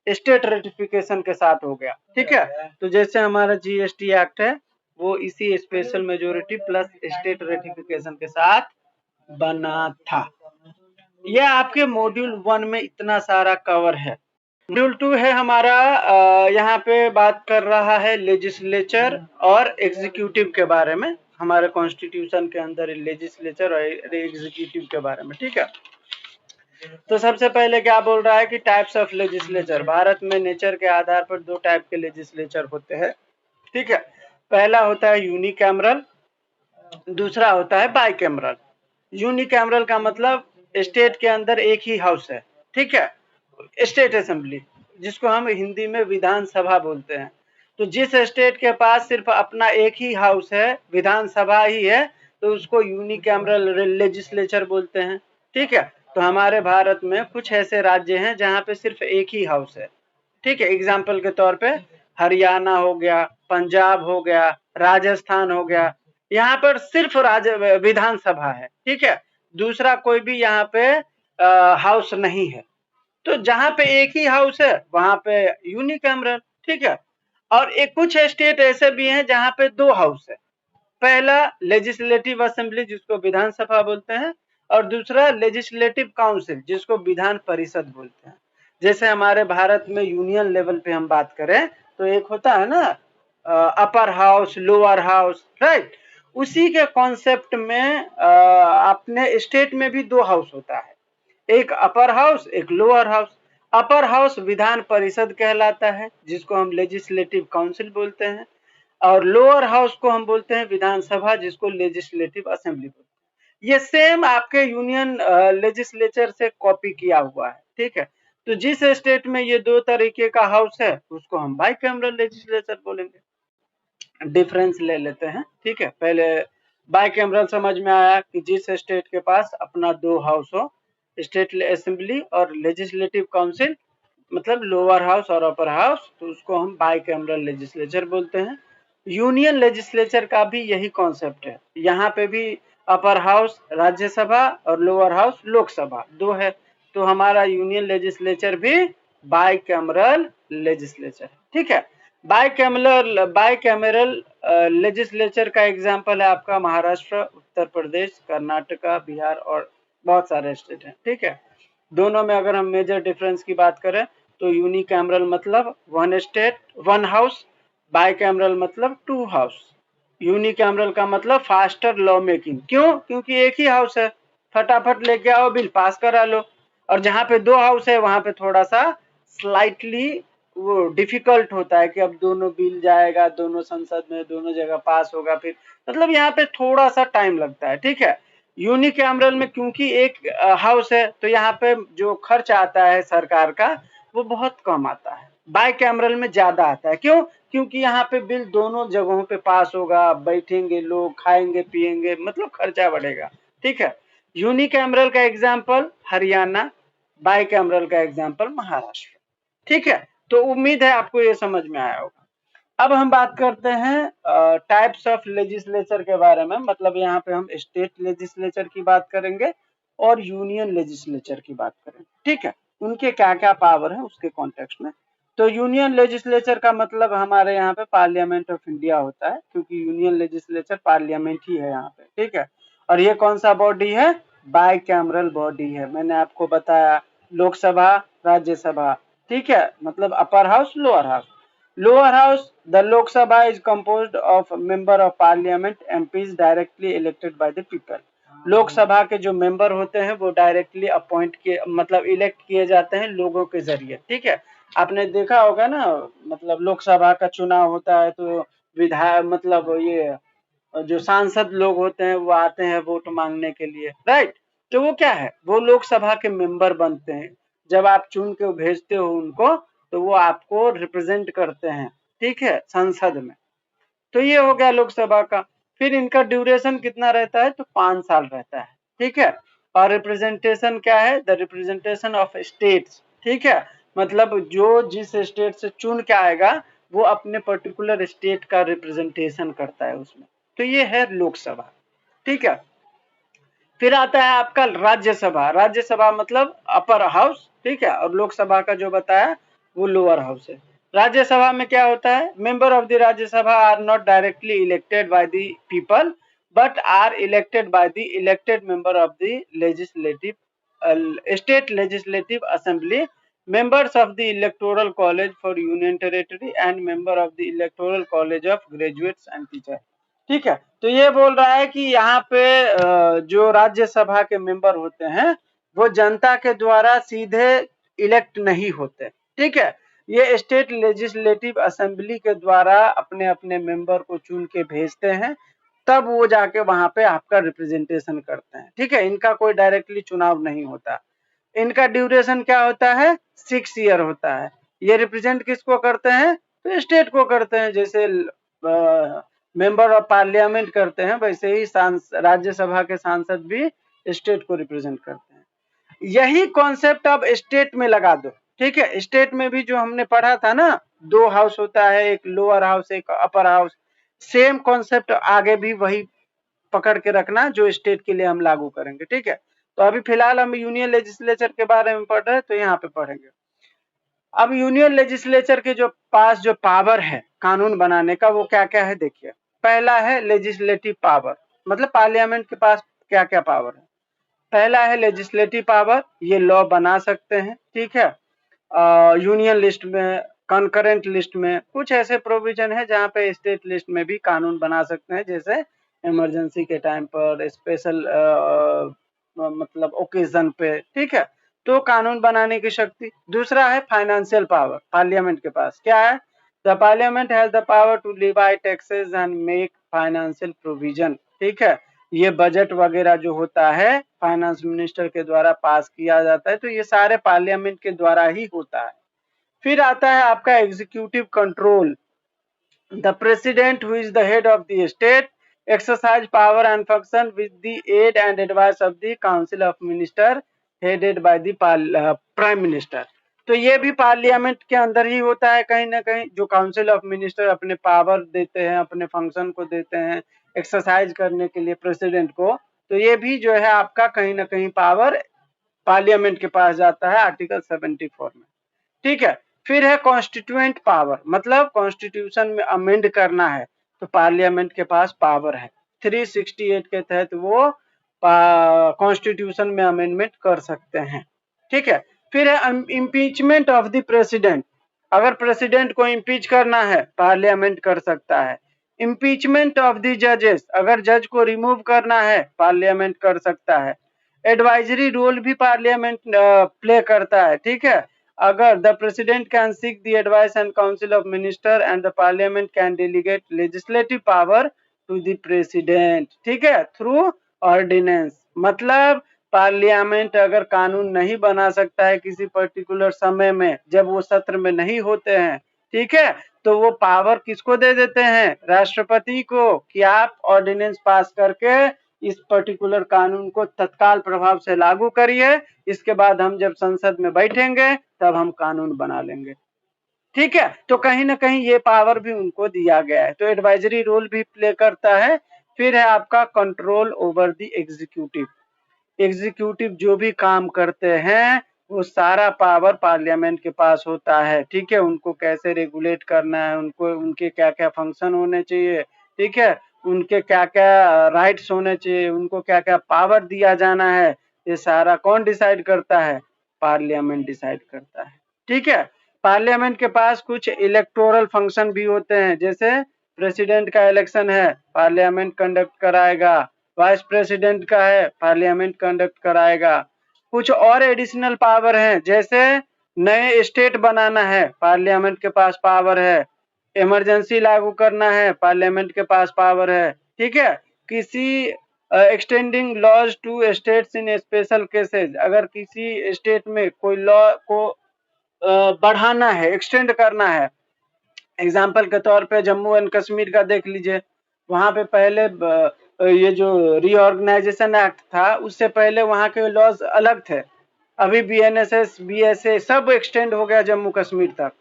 स्टेट रेटिफिकेशन के साथ हो गया, ठीक है। तो जैसे हमारा जीएसटी एक्ट है वो इसी special majority plus state ratification के साथ बना था। यह आपके मॉड्यूल 1 में इतना सारा कवर है। मॉड्यूल 2 है हमारा, यहाँ पे बात कर रहा है लेजिस्लेचर और एग्जीक्यूटिव के बारे में, हमारे कॉन्स्टिट्यूशन के अंदर लेजिस्लेचर और एग्जीक्यूटिव के बारे में, ठीक है। तो सबसे पहले क्या बोल रहा है कि टाइप्स ऑफ लेजिस्लेचर, भारत में नेचर के आधार पर 2 टाइप के लेजिस्लेचर होते हैं, ठीक है। पहला होता है यूनिकैमरल, दूसरा होता है बाइकैमरल। यूनिकैमरल का मतलब स्टेट के अंदर एक ही हाउस है, ठीक है, स्टेट असेंबली, जिसको हम हिंदी में विधानसभा बोलते हैं। तो जिस स्टेट के पास सिर्फ अपना एक ही हाउस है, विधानसभा ही है, तो उसको यूनिकैमरल लेजिस्लेचर बोलते हैं, ठीक है। तो हमारे भारत में कुछ ऐसे राज्य हैं जहाँ पे सिर्फ एक ही हाउस है, ठीक है। एग्जाम्पल के तौर पे हरियाणा हो गया, पंजाब हो गया, राजस्थान हो गया, यहाँ पर सिर्फ विधानसभा है, ठीक है, दूसरा कोई भी यहाँ पे हाउस नहीं है। तो जहां पे एक ही हाउस है वहां पे यूनिकैमरल, ठीक है। और एक कुछ स्टेट ऐसे भी हैं जहां पे 2 हाउस है, पहला लेजिस्लेटिव असेंबली जिसको विधानसभा बोलते हैं, और दूसरा लेजिस्लेटिव काउंसिल जिसको विधान परिषद बोलते हैं। जैसे हमारे भारत में यूनियन लेवल पे हम बात करें तो एक होता है ना upper house, lower house, right, उसी के कॉन्सेप्ट में अपने स्टेट में भी 2 हाउस होता है, एक अपर हाउस एक lower house. Upper house Vidhan Parishad कहलाता है जिसको हम लेजिस्लेटिव काउंसिल बोलते हैं, और लोअर हाउस को हम बोलते हैं विधानसभा जिसको लेजिस्लेटिव असेंबली बोलते हैं। ये सेम आपके यूनियन लेजिस्लेचर से कॉपी किया हुआ है, ठीक है। तो जिस स्टेट में ये 2 तरीके का हाउस है उसको हम बाइकैमरल लेजिस्लेचर बोलेंगे। डिफरेंस ले लेते हैं, ठीक है। पहले बाइकैमरल समझ में आया कि जिस स्टेट के पास अपना 2 हाउस हो, स्टेट असेंबली और लेजिस्लेटिव काउंसिल, मतलब लोअर हाउस और अपर हाउस, तो उसको हम बाइकैमरल लेजिस्लेचर बोलते हैं। यूनियन लेजिस्लेचर का भी यही कॉन्सेप्ट है, यहाँ पे भी अपर हाउस राज्यसभा और लोअर हाउस लोकसभा 2 है। तो हमारा यूनियन लेजिस्लेचर भी बाइकैमरल लेजिस्लेचर, ठीक है। बाइकैमरल लेजिस्लेचर का एग्जांपल है आपका महाराष्ट्र, उत्तर प्रदेश, कर्नाटका, बिहार और बहुत सारे स्टेट हैं, ठीक है। दोनों में अगर हम मेजर डिफरेंस की बात करें तो यूनिकैमरल मतलब one state one house, bicameral मतलब टू हाउस। यूनिकैमरल का मतलब फास्टर लॉ मेकिंग, क्यों? क्योंकि एक ही हाउस है, फटाफट लेके आओ बिल पास करा लो। और जहां पे दो हाउस है वहां पे थोड़ा सा स्लाइटली वो डिफिकल्ट होता है कि अब दोनों बिल जाएगा, दोनों संसद में दोनों जगह पास होगा, फिर मतलब यहाँ पे थोड़ा सा टाइम लगता है, ठीक है। यूनिकैमरल में क्योंकि एक हाउस है तो यहाँ पे जो खर्च आता है सरकार का वो बहुत कम आता है। बाइकैमरल में ज्यादा आता है, क्यों? क्योंकि यहाँ पे बिल दोनों जगहों पे पास होगा, बैठेंगे लोग, खाएंगे पिएंगे, मतलब खर्चा बढ़ेगा, ठीक है। यूनिकैमरल का एग्जाम्पल हरियाणा, बाइकैमरल का एग्जाम्पल महाराष्ट्र, ठीक है। तो उम्मीद है आपको ये समझ में आया होगा। अब हम बात करते हैं टाइप्स ऑफ लेजिस्लेचर के बारे में, मतलब यहाँ पे हम स्टेट लेजिस्लेचर की बात करेंगे और यूनियन लेजिस्लेचर की बात करेंगे, ठीक है। उनके क्या क्या पावर है उसके कॉन्टेक्स्ट में। तो यूनियन लेजिस्लेचर का मतलब हमारे यहाँ पे पार्लियामेंट ऑफ इंडिया होता है, क्योंकि यूनियन लेजिस्लेचर पार्लियामेंट ही है यहाँ पे, ठीक है। और ये कौन सा बॉडी है? बाइकैमरल बॉडी है। मैंने आपको बताया लोकसभा, राज्यसभा, ठीक है, मतलब upper house, lower house. Lower House, the Lok Sabha is composed of member of parliament MPs directly elected by the people. Lok Sabha के जो मेंबर होते हैं वो डायरेक्टली अपॉइंट किए, मतलब इलेक्ट किए जाते हैं लोगों के जरिए, ठीक है। आपने देखा होगा ना, मतलब लोकसभा का चुनाव होता है तो विधायक मतलब ये जो सांसद लोग होते हैं वो आते हैं वोट मांगने के लिए, राइट। तो वो क्या है, वो लोकसभा के मेंबर बनते हैं। जब आप चुन के भेजते हो उनको तो वो आपको रिप्रेजेंट करते हैं, ठीक है, संसद में। तो ये हो गया लोकसभा का। फिर इनका ड्यूरेशन कितना रहता है? तो 5 साल रहता है, ठीक है। और रिप्रेजेंटेशन क्या है? द रिप्रेजेंटेशन ऑफ स्टेट्स, ठीक है। मतलब जो जिस स्टेट से चुन के आएगा वो अपने पर्टिकुलर स्टेट का रिप्रेजेंटेशन करता है उसमें। तो ये है लोकसभा, ठीक है। फिर आता है आपका राज्यसभा। राज्यसभा मतलब अपर हाउस, ठीक है। और लोकसभा का जो बताया वो लोअर हाउस है। राज्यसभा में क्या होता है? Member of the Rajya Sabha are not directly elected by the people but are elected by the elected member of the legislative state legislative assembly, members of the electoral college for union territory and member of the electoral college of graduates and teachers, ठीक है। तो ये बोल रहा है कि यहाँ पे जो राज्यसभा के मेंबर होते हैं वो जनता के द्वारा सीधे इलेक्ट नहीं होते, ठीक है। ये स्टेट लेजिस्लेटिव असेंबली के द्वारा अपने अपने मेंबर को चुन के भेजते हैं, तब वो जाके वहां पे आपका रिप्रेजेंटेशन करते हैं, ठीक है। इनका कोई डायरेक्टली चुनाव नहीं होता। इनका ड्यूरेशन क्या होता है? 6 ईयर होता है। ये रिप्रेजेंट किसको करते हैं? तो स्टेट को करते हैं। जैसे मेंबर ऑफ पार्लियामेंट करते हैं वैसे ही राज्यसभा के सांसद भी स्टेट को रिप्रेजेंट करते हैं। यही कॉन्सेप्ट अब स्टेट में लगा दो, ठीक है। स्टेट में भी जो हमने पढ़ा था ना, 2 हाउस होता है, एक लोअर हाउस एक अपर हाउस, सेम कॉन्सेप्ट आगे भी वही पकड़ के रखना जो स्टेट के लिए हम लागू करेंगे, ठीक है। तो अभी फिलहाल हम यूनियन लेजिस्लेचर के बारे में पढ़ रहे हैं तो यहाँ पे पढ़ेंगे। अब यूनियन लेजिस्लेचर के जो पास जो पावर है कानून बनाने का वो क्या क्या है देखिए। पहला है लेजिस्लेटिव पावर, मतलब पार्लियामेंट के पास क्या क्या पावर है। पहला है लेजिस्लेटिव पावर, ये लॉ बना सकते हैं, ठीक है। यूनियन लिस्ट में, कंकरेंट लिस्ट में कुछ ऐसे प्रोविजन है जहाँ पे स्टेट लिस्ट में भी कानून बना सकते हैं, जैसे इमरजेंसी के टाइम पर, स्पेशल मतलब ओकेजन पे, ठीक है। तो कानून बनाने की शक्ति। दूसरा है फाइनेंशियल पावर, पार्लियामेंट के पास क्या है? The parliament has the power to levy taxes and make financial provision, ठीक है। ये बजट वगैरह जो होता है फाइनेंस मिनिस्टर के द्वारा पास किया जाता है, तो ये सारे पार्लियामेंट के द्वारा ही होता है। फिर आता है आपका executive control. The president who is the head of the state exercise power and function with the aid and advice of the council of minister headed by the prime minister। तो ये भी पार्लियामेंट के अंदर ही होता है कहीं ना कहीं, जो काउंसिल ऑफ मिनिस्टर अपने पावर देते हैं, अपने फंक्शन को देते हैं एक्सरसाइज करने के लिए प्रेसिडेंट को। तो ये भी जो है आपका कहीं ना कहीं पावर पार्लियामेंट के पास जाता है आर्टिकल 74 में, ठीक है। फिर है कॉन्स्टिट्यूएंट पावर, मतलब कॉन्स्टिट्यूशन में अमेंड करना है तो पार्लियामेंट के पास पावर है। 368 के तहत वो कॉन्स्टिट्यूशन में अमेंडमेंट कर सकते हैं, ठीक है। फिर है इम्पीचमेंट ऑफ द प्रेसिडेंट, अगर प्रेसिडेंट को इम्पीच करना है पार्लियामेंट कर सकता है। इम्पीचमेंट ऑफ द जजेस, अगर जज को रिमूव करना है पार्लियामेंट कर सकता है। एडवाइजरी रोल भी पार्लियामेंट प्ले करता है, ठीक है। अगर the president can seek the advice and council of minister and the parliament can delegate legislative power to the president, ठीक है, थ्रू ऑर्डिनेंस। मतलब पार्लियामेंट अगर कानून नहीं बना सकता है किसी पर्टिकुलर समय में, जब वो सत्र में नहीं होते हैं, ठीक है, तो वो पावर किसको दे देते हैं, राष्ट्रपति को, कि आप ऑर्डिनेंस पास करके इस पर्टिकुलर कानून को तत्काल प्रभाव से लागू करिए, इसके बाद हम जब संसद में बैठेंगे तब हम कानून बना लेंगे, ठीक है। तो कहीं ना कहीं ये पावर भी उनको दिया गया है, तो एडवाइजरी रोल भी प्ले करता है। फिर है आपका control over the executive, executive जो भी काम करते हैं वो सारा पावर पार्लियामेंट के पास होता है, ठीक है। उनको कैसे रेगुलेट करना है, उनको उनके क्या क्या फंक्शन होने चाहिए, ठीक है, उनके क्या क्या राइट्स होने चाहिए, उनको क्या क्या पावर दिया जाना है, ये सारा कौन डिसाइड करता है, पार्लियामेंट डिसाइड करता है, ठीक है। पार्लियामेंट के पास कुछ इलेक्टोरल फंक्शन भी होते हैं, जैसे प्रेसिडेंट का इलेक्शन है पार्लियामेंट कंडक्ट कराएगा, वाइस प्रेसिडेंट का है पार्लियामेंट कंडक्ट कराएगा। कुछ और एडिशनल पावर हैं, जैसे नए स्टेट बनाना है पार्लियामेंट के पास पावर है, इमरजेंसी लागू करना है पार्लियामेंट के पास पावर है, ठीक है। किसी extending laws to states in special cases, अगर किसी स्टेट में कोई लॉ को बढ़ाना है, एक्सटेंड करना है, एग्जाम्पल के तौर पे जम्मू एंड कश्मीर का देख लीजिए, वहां पे पहले ये जो रीऑर्गेनाइजेशन एक्ट था उससे पहले वहां के लॉज अलग थे, अभी बीएनएसएस बीएसए सब एक्सटेंड हो गया जम्मू कश्मीर तक,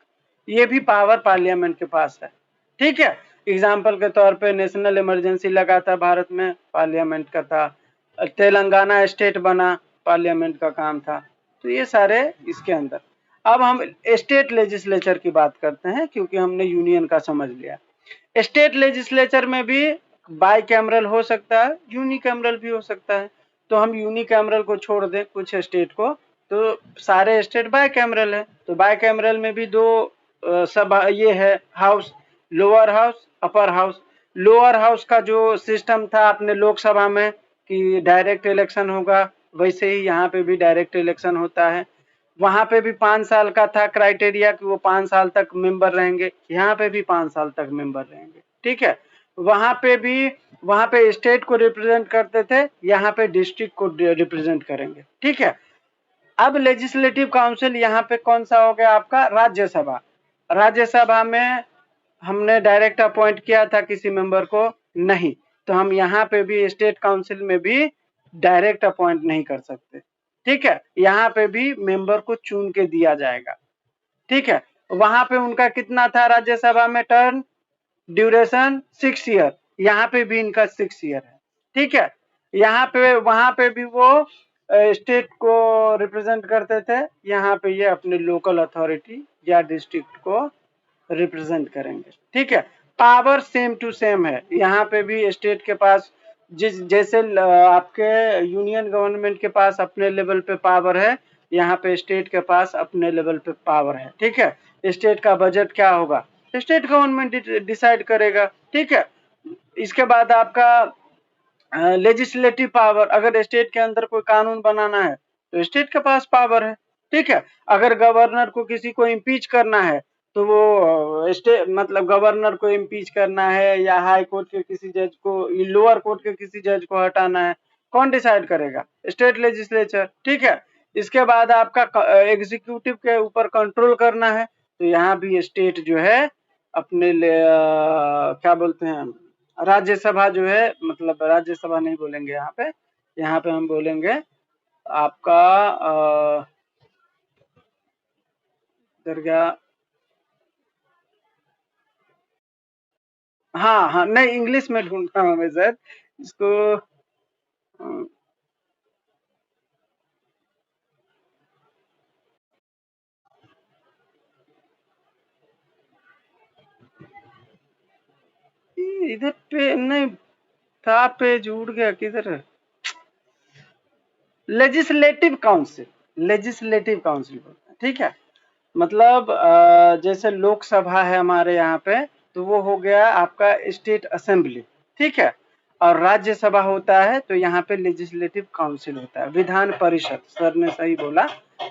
ये भी पावर पार्लियामेंट के पास है, ठीक है। एग्जाम्पल के तौर पे नेशनल इमरजेंसी लगा था भारत में, पार्लियामेंट का था। तेलंगाना स्टेट बना, पार्लियामेंट का काम था। तो ये सारे इसके अंदर। अब हम स्टेट लेजिस्लेचर की बात करते हैं, क्योंकि हमने यूनियन का समझ लिया। स्टेट लेजिस्लेचर में भी बाई कैमरल हो सकता है, यूनिकैमरल भी हो सकता है। तो हम यूनिकैमरल को छोड़ दें कुछ स्टेट को, तो सारे स्टेट बाई कैमरल है। तो बाई कैमरल में भी दो सभा ये है, house, lower house upper house. Lower house का जो सिस्टम था अपने लोकसभा में कि डायरेक्ट इलेक्शन होगा, वैसे ही यहाँ पे भी डायरेक्ट इलेक्शन होता है। वहां पे भी 5 साल का था क्राइटेरिया कि वो 5 साल तक मेंबर रहेंगे, यहाँ पे भी 5 साल तक मेंबर रहेंगे, ठीक है। वहां पे भी, वहां पे स्टेट को रिप्रेजेंट करते थे, यहाँ पे डिस्ट्रिक्ट को रिप्रेजेंट करेंगे, ठीक है। अब लेजिस्लेटिव काउंसिल यहाँ पे कौन सा हो गया आपका, राज्यसभा। राज्यसभा में हमने डायरेक्ट अपॉइंट किया था किसी मेंबर को, नहीं, तो हम यहाँ पे भी स्टेट काउंसिल में भी डायरेक्ट अपॉइंट नहीं कर सकते, ठीक है। यहाँ पे भी मेंबर को चुन के दिया जाएगा, ठीक है। वहां पे उनका कितना था राज्यसभा में टर्न ड्यूरेशन 6 ईयर, यहाँ पे भी इनका 6 ईयर है, ठीक है। यहाँ पे वहां पे भी वो स्टेट को रिप्रेजेंट करते थे, यहाँ पे ये अपने लोकल अथॉरिटी या डिस्ट्रिक्ट को रिप्रेजेंट करेंगे, ठीक है। पावर सेम टू सेम है, यहाँ पे भी स्टेट के पास जिस जैसे आपके यूनियन गवर्नमेंट के पास अपने लेवल पे पावर है, यहाँ पे स्टेट के पास अपने लेवल पे पावर है, ठीक है। स्टेट का बजट क्या होगा, स्टेट गवर्नमेंट डिसाइड करेगा, ठीक है। इसके बाद आपका लेजिस्लेटिव पावर, अगर स्टेट के अंदर कोई कानून बनाना है तो स्टेट के पास पावर है, ठीक है। अगर गवर्नर को किसी को इम्पीच करना है तो वो स्टेट, मतलब गवर्नर को इम्पीच करना है या हाई कोर्ट के किसी जज को, लोअर कोर्ट के किसी जज को हटाना है, कौन डिसाइड करेगा, स्टेट लेजिस्लेचर, ठीक है। इसके बाद आपका एग्जीक्यूटिव के ऊपर कंट्रोल करना है, तो यहाँ भी स्टेट जो है अपने क्या बोलते हैं, राज्यसभा जो है, मतलब राज्यसभा नहीं बोलेंगे यहाँ पे हम बोलेंगे आपका दरगाह, हाँ हाँ, नहीं इंग्लिश में ढूंढ रहा हूँ मैं सर इसको, इधर पे नहीं था, पेज उड़ गया किधर है? लेजिस्लेटिव काउंसिल, लेजिस्लेटिव काउंसिल बोलते हैं, ठीक है। मतलब जैसे लोकसभा है हमारे यहाँ पे, तो वो हो गया आपका स्टेट असेंबली, ठीक है। और राज्यसभा होता है तो यहाँ पे लेजिस्लेटिव काउंसिल होता है, विधान परिषद, सर ने सही बोला,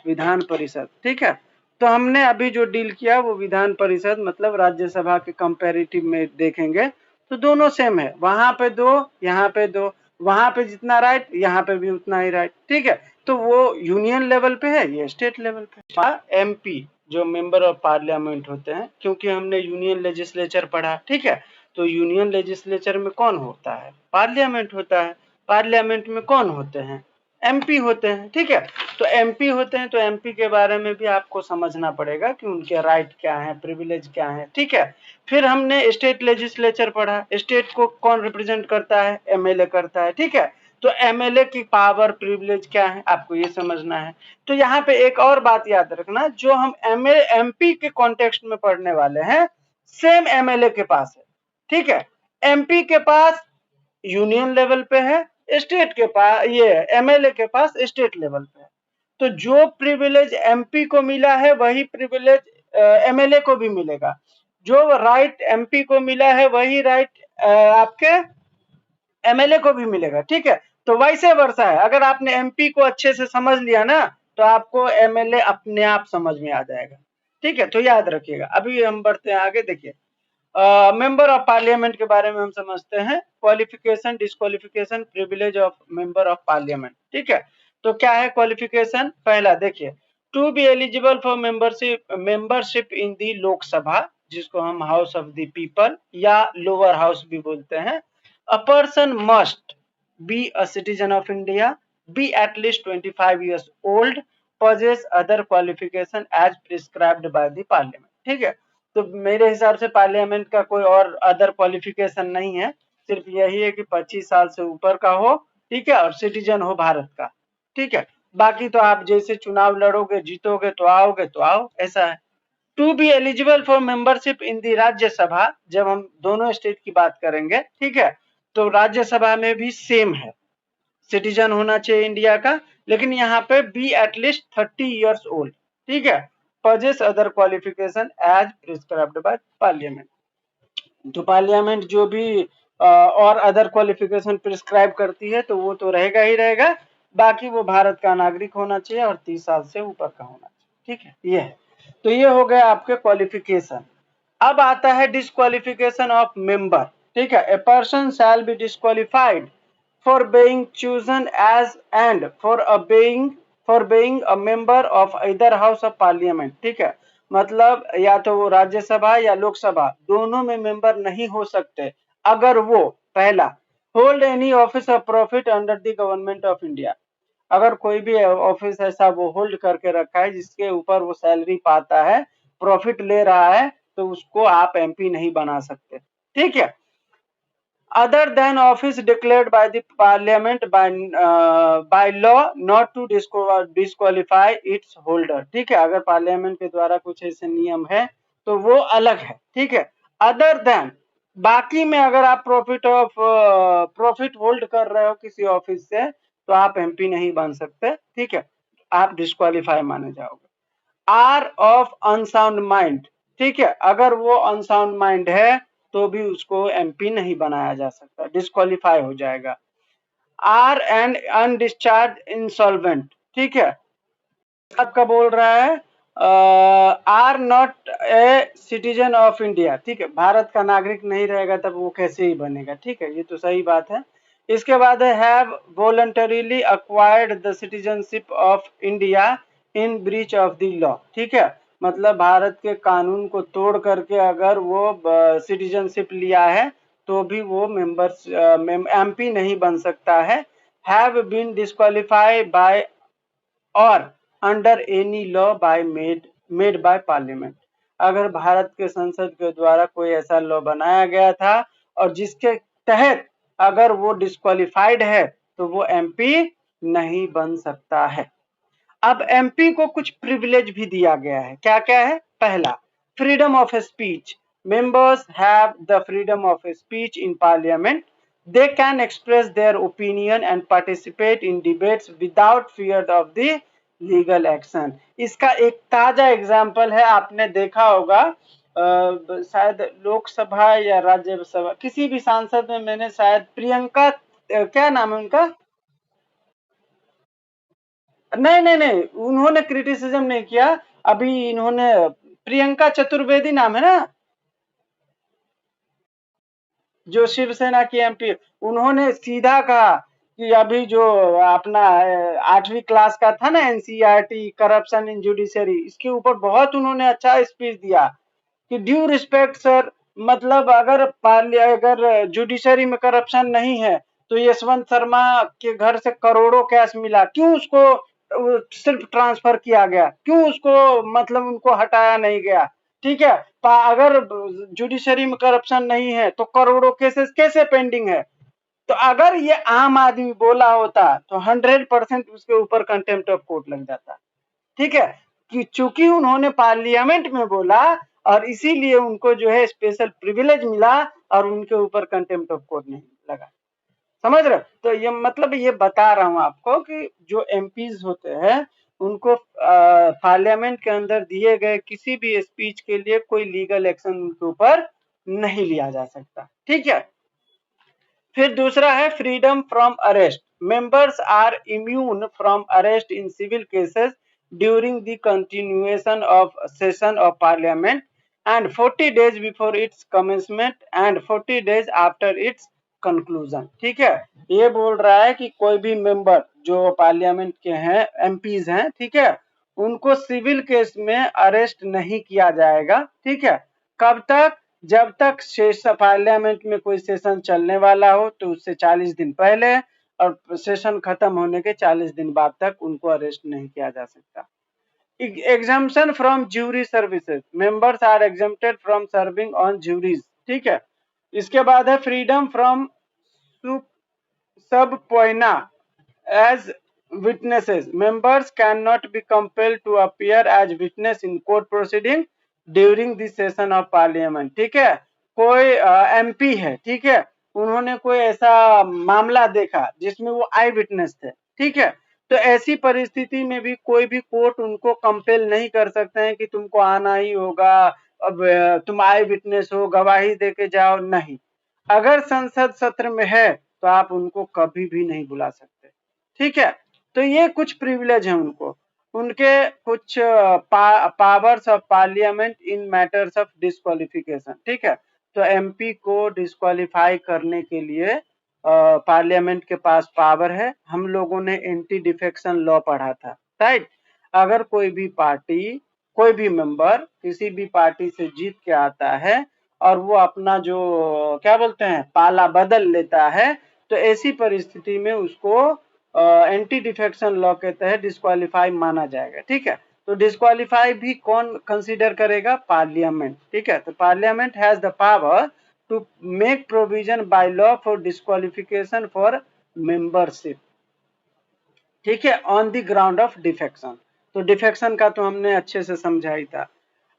विधान परिषद, ठीक है। तो हमने अभी जो डील किया वो विधान परिषद मतलब राज्यसभा के कंपैरेटिव में देखेंगे तो दोनों सेम है, वहां पे दो, यहाँ पे दो, वहां पे जितना राइट यहाँ पे भी उतना ही राइट, ठीक है। तो वो यूनियन लेवल पे है, ये स्टेट लेवल पे। एमपी जो मेंबर ऑफ पार्लियामेंट होते हैं, क्योंकि हमने यूनियन लेजिस्लेचर पढ़ा, ठीक है। तो यूनियन लेजिस्लेचर में कौन होता है? पार्लियामेंट होता है। पार्लियामेंट में कौन होते हैं? एमपी होते हैं, ठीक है। तो एमपी होते हैं, तो एमपी के बारे में भी आपको समझना पड़ेगा कि उनके राइट क्या है, प्रिविलेज क्या है, ठीक है। फिर हमने स्टेट लेजिस्लेचर पढ़ा, स्टेट को कौन रिप्रेजेंट करता है? एमएलए करता है, ठीक है। तो एमएलए की पावर प्रिविलेज क्या है, आपको ये समझना है। तो यहाँ पे एक और बात याद रखना, जो हम एमपी के कॉन्टेक्स्ट में पढ़ने वाले हैं, सेम एमएलए के पास है, ठीक है। एमपी के पास यूनियन लेवल पे है, स्टेट के पास, ये एमएलए के पास स्टेट लेवल पे है। तो जो प्रिविलेज एमपी को मिला है वही प्रिविलेज एमएलए को भी मिलेगा, जो राइट एमपी को मिला है वही राइट आपके एमएलए को भी मिलेगा, ठीक है। तो वैसे वर्षा है, अगर आपने एमपी को अच्छे से समझ लिया ना तो आपको एमएलए अपने आप समझ में आ जाएगा, ठीक है। तो याद रखिएगा। अभी हम बढ़ते हैं आगे, देखिए मेंबर ऑफ पार्लियामेंट के बारे में हम समझते हैं, qualification, disqualification, privilege of member of parliament, ठीक है। तो क्या है क्वालिफिकेशन? पहला देखिए, to be eligible for membership in the Lok Sabha, जिसको हम हाउस ऑफ द पीपल या लोअर हाउस भी बोलते हैं, a person must be a citizen of India, be at least 25 years old, possess other qualification as prescribed by the parliament, ठीक है। तो मेरे हिसाब से पार्लियामेंट का कोई और अदर क्वालिफिकेशन नहीं है, सिर्फ यही है कि 25 साल से ऊपर का हो, ठीक है, और सिटीजन हो भारत का, ठीक है। बाकी तो आप जैसे चुनाव लड़ोगे, जीतोगे तो आओगे तो आओ, ऐसा है। To be eligible for membership in the Rajya Sabha, जब हम दोनों स्टेट की बात करेंगे, ठीक है, तो राज्यसभा में भी सेम है, सिटीजन होना चाहिए इंडिया का, लेकिन यहाँ पे बी एटलीस्ट 30 इयर्स ओल्ड, ठीक है, possess other qualification as prescribed by parliament। तो पार्लियामेंट जो भी और अदर क्वालिफिकेशन प्रिस्क्राइब करती है तो वो तो रहेगा ही रहेगा, बाकी वो भारत का नागरिक होना चाहिए और 30 साल से ऊपर का होना चाहिए, ठीक है। ये है, तो ये हो गया आपके क्वालिफिकेशन। अब आता है डिस्क्वालिफिकेशन ऑफ मेंबर, ठीक है। A person shall be disqualified for being chosen as and for being a member of either house of parliament, ठीक है। मतलब या तो वो राज्यसभा या लोकसभा दोनों में मेंबर नहीं हो सकते अगर वो पहला hold any office of profit under the government of India, अगर कोई भी ऑफिस ऐसा वो होल्ड करके रखा है जिसके ऊपर वो सैलरी पाता है, प्रॉफिट ले रहा है, तो उसको आप एमपी नहीं बना सकते, ठीक है। other than office declared by the parliament by law not to disqualify its holder, ठीक है। अगर पार्लियामेंट के द्वारा कुछ ऐसे नियम है तो वो अलग है, ठीक है। अदर देन, बाकी में अगर आप प्रॉफिट होल्ड कर रहे हो किसी ऑफिस से तो आप एमपी नहीं बन सकते, ठीक है, आप डिस्क्वालीफाई माने जाओगे। आर ऑफ अनसाउंड माइंड, ठीक है, अगर वो अनसाउंड माइंड है तो भी उसको एमपी नहीं बनाया जा सकता, डिस्क्वालीफाई हो जाएगा। आर एंड अनडिस्चार्ज इंसॉल्वेंट, ठीक है, आपका बोल रहा है are not a citizen of India, ठीक है, भारत का नागरिक नहीं रहेगा तब वो कैसे ही बनेगा, ठीक है, ये तो सही बात है। इसके बाद है have voluntarily acquired the citizenship of India in breach of the law, ठीक है, मतलब भारत के कानून को तोड़ करके अगर वो सिटीजनशिप लिया है तो भी वो एमपी नहीं बन सकता है। हैव बीन डिस्क्वालीफाइड बाय और under any law by made by parliament, अगर भारत के संसद के द्वारा कोई ऐसा लॉ बनाया गया था और जिसके तहत अगर वो डिस्क्वालीफाइड है तो वो एमपी नहीं बन सकता है। अब एमपी को कुछ प्रिविलेज भी दिया गया है, क्या क्या है? पहला, freedom of speech, members have the freedom of speech in parliament. They can express their opinion and participate in debates without fear of the legal action. इसका एक ताजा एग्जाम्पल है, आपने देखा होगा शायद लोकसभा या राज्यसभा किसी भी सांसद में मैंने शायद प्रियंका क्या नाम है उनका, नहीं नहीं नहीं, उन्होंने क्रिटिसिज्म नहीं किया। अभी इन्होंने प्रियंका चतुर्वेदी नाम है ना, जो शिवसेना की एमपी, उन्होंने सीधा कहा कि अभी जो अपना 8वीं क्लास का था ना एनसीईआरटी करप्शन इन जुडिशरी, इसके ऊपर बहुत उन्होंने अच्छा स्पीच दिया कि ड्यू रिस्पेक्ट सर, मतलब अगर जुडिशरी में करप्शन नहीं है तो यशवंत शर्मा के घर से करोड़ों कैश मिला, क्यों उसको सिर्फ ट्रांसफर किया गया, क्यों उसको मतलब उनको हटाया नहीं गया? ठीक है, अगर जुडिशरी में करप्शन नहीं है तो करोड़ों केसेस कैसे पेंडिंग है? तो अगर ये आम आदमी बोला होता तो 100% उसके ऊपर कंटेम्प्ट ऑफ कोर्ट लग जाता। ठीक है, कि चूंकि उन्होंने पार्लियामेंट में बोला और इसीलिए उनको जो है स्पेशल प्रिविलेज मिला और उनके ऊपर कंटेम्प्ट ऑफ कोर्ट नहीं लगा। समझ रहे? तो ये मतलब ये बता रहा हूं आपको कि जो एमपीज होते हैं उनको पार्लियामेंट के अंदर दिए गए किसी भी स्पीच के लिए कोई लीगल एक्शन उनके ऊपर नहीं लिया जा सकता। ठीक है, फिर दूसरा है freedom from arrest. Members are immune from arrest in civil cases during the continuation of session of parliament and 40 days before its commencement and 40 days after its conclusion. ठीक है, ये बोल रहा है कि कोई भी मेंबर जो पार्लियामेंट के हैं, एमपीज हैं, ठीक है, उनको सिविल केस में अरेस्ट नहीं किया जाएगा। ठीक है, कब तक? जब तक पार्लियामेंट में कोई सेशन चलने वाला हो तो उससे 40 दिन पहले और सेशन खत्म होने के 40 दिन बाद तक उनको अरेस्ट नहीं किया जा सकता। Exemption from jury services, members are exempted from serving on juries. ठीक है, इसके बाद है freedom from subpoena as witnesses. Members cannot be compelled to appear as witness in court proceeding during the session of parliament. ठीक है, कोई MP है, ठीक है, उन्होंने कोई ऐसा मामला देखा जिसमें वो आई विटनेस थे। ठीक है, तो ऐसी परिस्थिति में भी कोई भी कोर्ट उनको कंपेल नहीं कर सकते हैं कि तुमको आना ही होगा, अब तुम आई विटनेस हो, गवाही देके जाओ, नहीं। अगर संसद सत्र में है तो आप उनको कभी भी नहीं बुला सकते। ठीक है, तो ये कुछ प्रिविलेज है उनको, उनके कुछ powers of parliament in matters of disqualification. ठीक है, तो एमपी को डिस्क्वालीफाई करने के लिए पार्लियामेंट के पास पावर है। हम लोगों ने एंटी डिफेक्शन लॉ पढ़ा था, राइट? अगर कोई भी पार्टी, कोई भी मेंबर किसी भी पार्टी से जीत के आता है और वो अपना जो क्या बोलते हैं पाला बदल लेता है, तो ऐसी परिस्थिति में उसको एंटी डिफेक्शन लॉ के तहत डिस्क्वालीफाई माना जाएगा। ठीक है, तो डिस्क्वालीफाई भी कौन कंसीडर करेगा? पार्लियामेंट। ठीक है, तो parliament has the power to make provision by law for disqualification for membership. ठीक है, on the ground of defection. तो डिफेक्शन का तो हमने अच्छे से समझा ही था।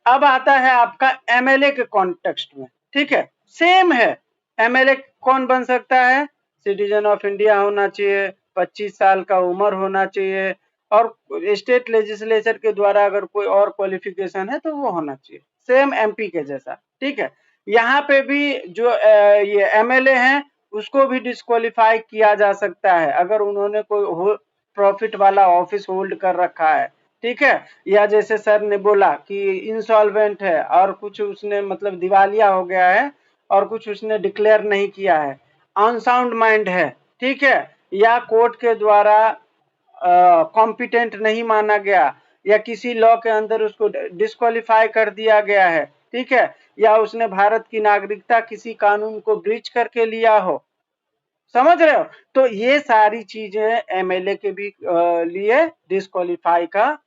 अब आता है आपका एमएलए के कॉन्टेक्स्ट में। ठीक है, सेम है। एमएलए कौन बन सकता है? सिटीजन ऑफ इंडिया होना चाहिए, 25 साल का उम्र होना चाहिए और स्टेट लेजिस्लेचर के द्वारा अगर कोई और क्वालिफिकेशन है तो वो होना चाहिए, सेम एमपी के जैसा। ठीक है, यहाँ पे भी जो ये एमएलए हैं उसको भी डिस्क्वालीफाई किया जा सकता है अगर उन्होंने कोई प्रॉफिट वाला ऑफिस होल्ड कर रखा है। ठीक है, या जैसे सर ने बोला कि इंसॉल्वेंट है और कुछ उसने मतलब दिवालिया हो गया है और कुछ उसने डिक्लेयर नहीं किया है, अनसाउंड माइंड है। ठीक है, या कोर्ट के द्वारा कॉम्पिटेंट नहीं माना गया या किसी लॉ के अंदर उसको डिस्क्वालीफाई कर दिया गया है। ठीक है, या उसने भारत की नागरिकता किसी कानून को ब्रीच करके लिया हो। समझ रहे हो? तो ये सारी चीजें एमएलए के भी लिए डिस्क्वालीफाई का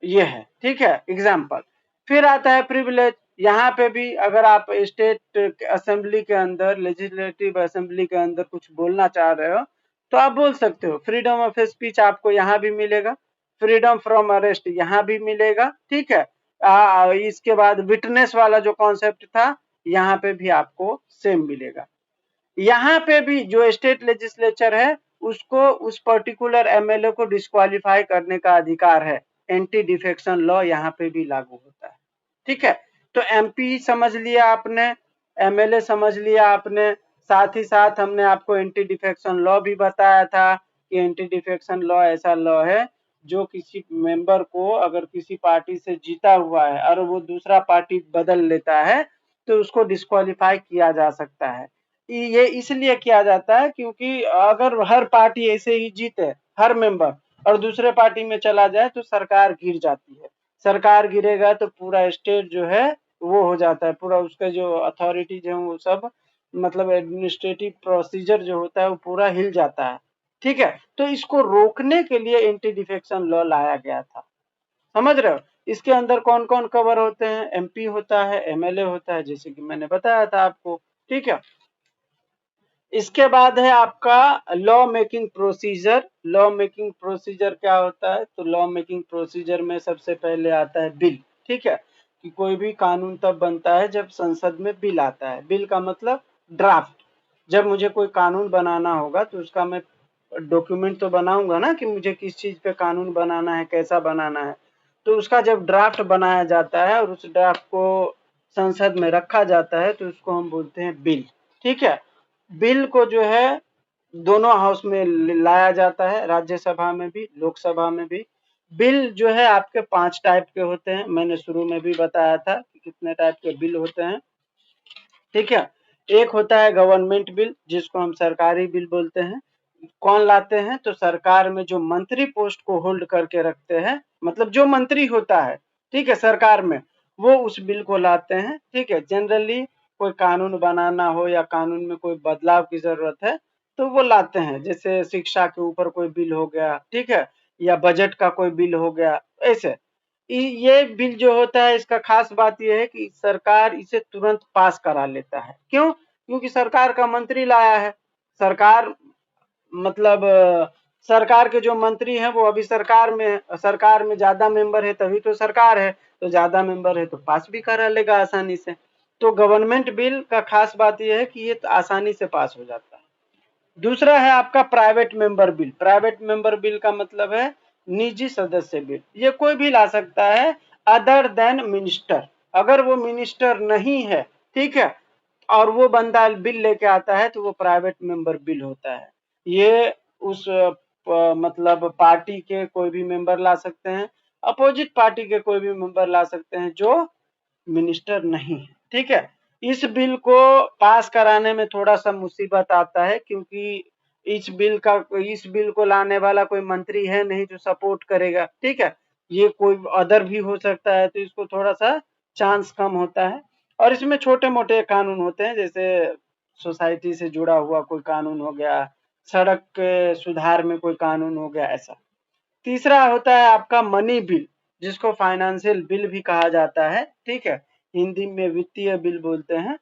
ये है। ठीक है, एग्जाम्पल। फिर आता है प्रिविलेज। यहाँ पे भी अगर आप स्टेट असेंबली के अंदर, लेजिस्लेटिव असेंबली के अंदर कुछ बोलना चाह रहे हो तो आप बोल सकते हो। फ्रीडम ऑफ स्पीच आपको यहाँ भी मिलेगा, फ्रीडम फ्रॉम अरेस्ट यहाँ भी मिलेगा। ठीक है, इसके बाद विटनेस वाला जो कॉन्सेप्ट था यहाँ पे भी आपको सेम मिलेगा। यहाँ पे भी जो स्टेट लेजिस्लेचर है उसको उस पर्टिकुलर एमएलए को डिस्क्वालीफाई करने का अधिकार है। एंटी डिफेक्शन लॉ यहाँ पे भी लागू होता है। ठीक है, तो एमपी समझ लिया आपने, एमएलए समझ लिया आपने, साथ ही साथ हमने आपको एंटी डिफेक्शन लॉ भी बताया था कि एंटी डिफेक्शन लॉ ऐसा लॉ है जो किसी मेंबर को अगर किसी पार्टी से जीता हुआ है और वो दूसरा पार्टी बदल लेता है तो उसको डिस्क्वालीफाई किया जा सकता है। ये इसलिए किया जाता है क्योंकि अगर हर पार्टी ऐसे ही जीते हर मेंबर और दूसरे पार्टी में चला जाए तो सरकार गिर जाती है। सरकार गिरेगा तो पूरा स्टेट जो है वो हो जाता है, पूरा उसका जो अथॉरिटीज है वो सब मतलब एडमिनिस्ट्रेटिव प्रोसीजर जो होता है वो पूरा हिल जाता है। ठीक है, तो इसको रोकने के लिए एंटी डिफेक्शन लॉ लाया गया था। समझ रहे हो? इसके अंदर कौन कौन कवर होते हैं? एमपी होता है, एमएलए होता है, जैसे कि मैंने बताया था आपको। ठीक है, इसके बाद है आपका law making procedure. Law making procedure क्या होता है? तो लॉ मेकिंग प्रोसीजर में सबसे पहले आता है बिल। ठीक है, कि कोई भी कानून तब बनता है जब संसद में बिल आता है। बिल का मतलब ड्राफ्ट। जब मुझे कोई कानून बनाना होगा तो उसका मैं डॉक्यूमेंट तो बनाऊंगा ना कि मुझे किस चीज पे कानून बनाना है, कैसा बनाना है। तो उसका जब ड्राफ्ट बनाया जाता है और उस ड्राफ्ट को संसद में रखा जाता है तो उसको हम बोलते हैं बिल। ठीक है, बिल को जो है दोनों हाउस में लाया जाता है, राज्यसभा में भी, लोकसभा में भी। बिल जो है आपके 5 टाइप के होते हैं, मैंने शुरू में भी बताया था कि कितने टाइप के बिल होते हैं। ठीक है, एक होता है गवर्नमेंट बिल जिसको हम सरकारी बिल बोलते हैं। कौन लाते हैं? तो सरकार में जो मंत्री पोस्ट को होल्ड करके रखते हैं, मतलब जो मंत्री होता है, ठीक है, सरकार में, वो उस बिल को लाते हैं। ठीक है, जनरली कोई कानून बनाना हो या कानून में कोई बदलाव की जरूरत है तो वो लाते हैं, जैसे शिक्षा के ऊपर कोई बिल हो गया, ठीक है, या बजट का कोई बिल हो गया, ऐसे। ये बिल जो होता है इसका खास बात यह है कि सरकार इसे तुरंत पास करा लेता है। क्यों? क्योंकि सरकार का मंत्री लाया है। सरकार मतलब सरकार के जो मंत्री हैं वो अभी सरकार में है, सरकार में ज्यादा मेंबर है तभी तो सरकार है, तो ज्यादा मेंबर है तो पास भी करा लेगा आसानी से। तो गवर्नमेंट बिल का खास बात यह है कि ये तो आसानी से पास हो जाता है। दूसरा है आपका private member bill. Private member bill का मतलब है निजी सदस्य बिल। ये कोई भी ला सकता है अदर देन मिनिस्टर। अगर वो मिनिस्टर नहीं है, ठीक है, और वो बंदा बिल लेके आता है तो वो प्राइवेट मेंबर बिल होता है। ये उस मतलब पार्टी के कोई भी मेंबर ला सकते हैं, अपोजिट पार्टी के कोई भी मेंबर ला सकते हैं जो मिनिस्टर नहीं है। ठीक है, इस बिल को पास कराने में थोड़ा सा मुसीबत आता है क्योंकि इस बिल को लाने वाला कोई मंत्री है नहीं जो सपोर्ट करेगा। ठीक है, ये कोई अदर भी हो सकता है तो इसको थोड़ा सा चांस कम होता है। और इसमें छोटे मोटे कानून होते हैं, जैसे सोसाइटी से जुड़ा हुआ कोई कानून हो गया, सड़क के सुधार में कोई कानून हो गया, ऐसा। तीसरा होता है आपका मनी बिल, जिसको फाइनेंशियल बिल भी कहा जाता है। ठीक है, हिंदी में वित्तीय बिल बोलते हैं।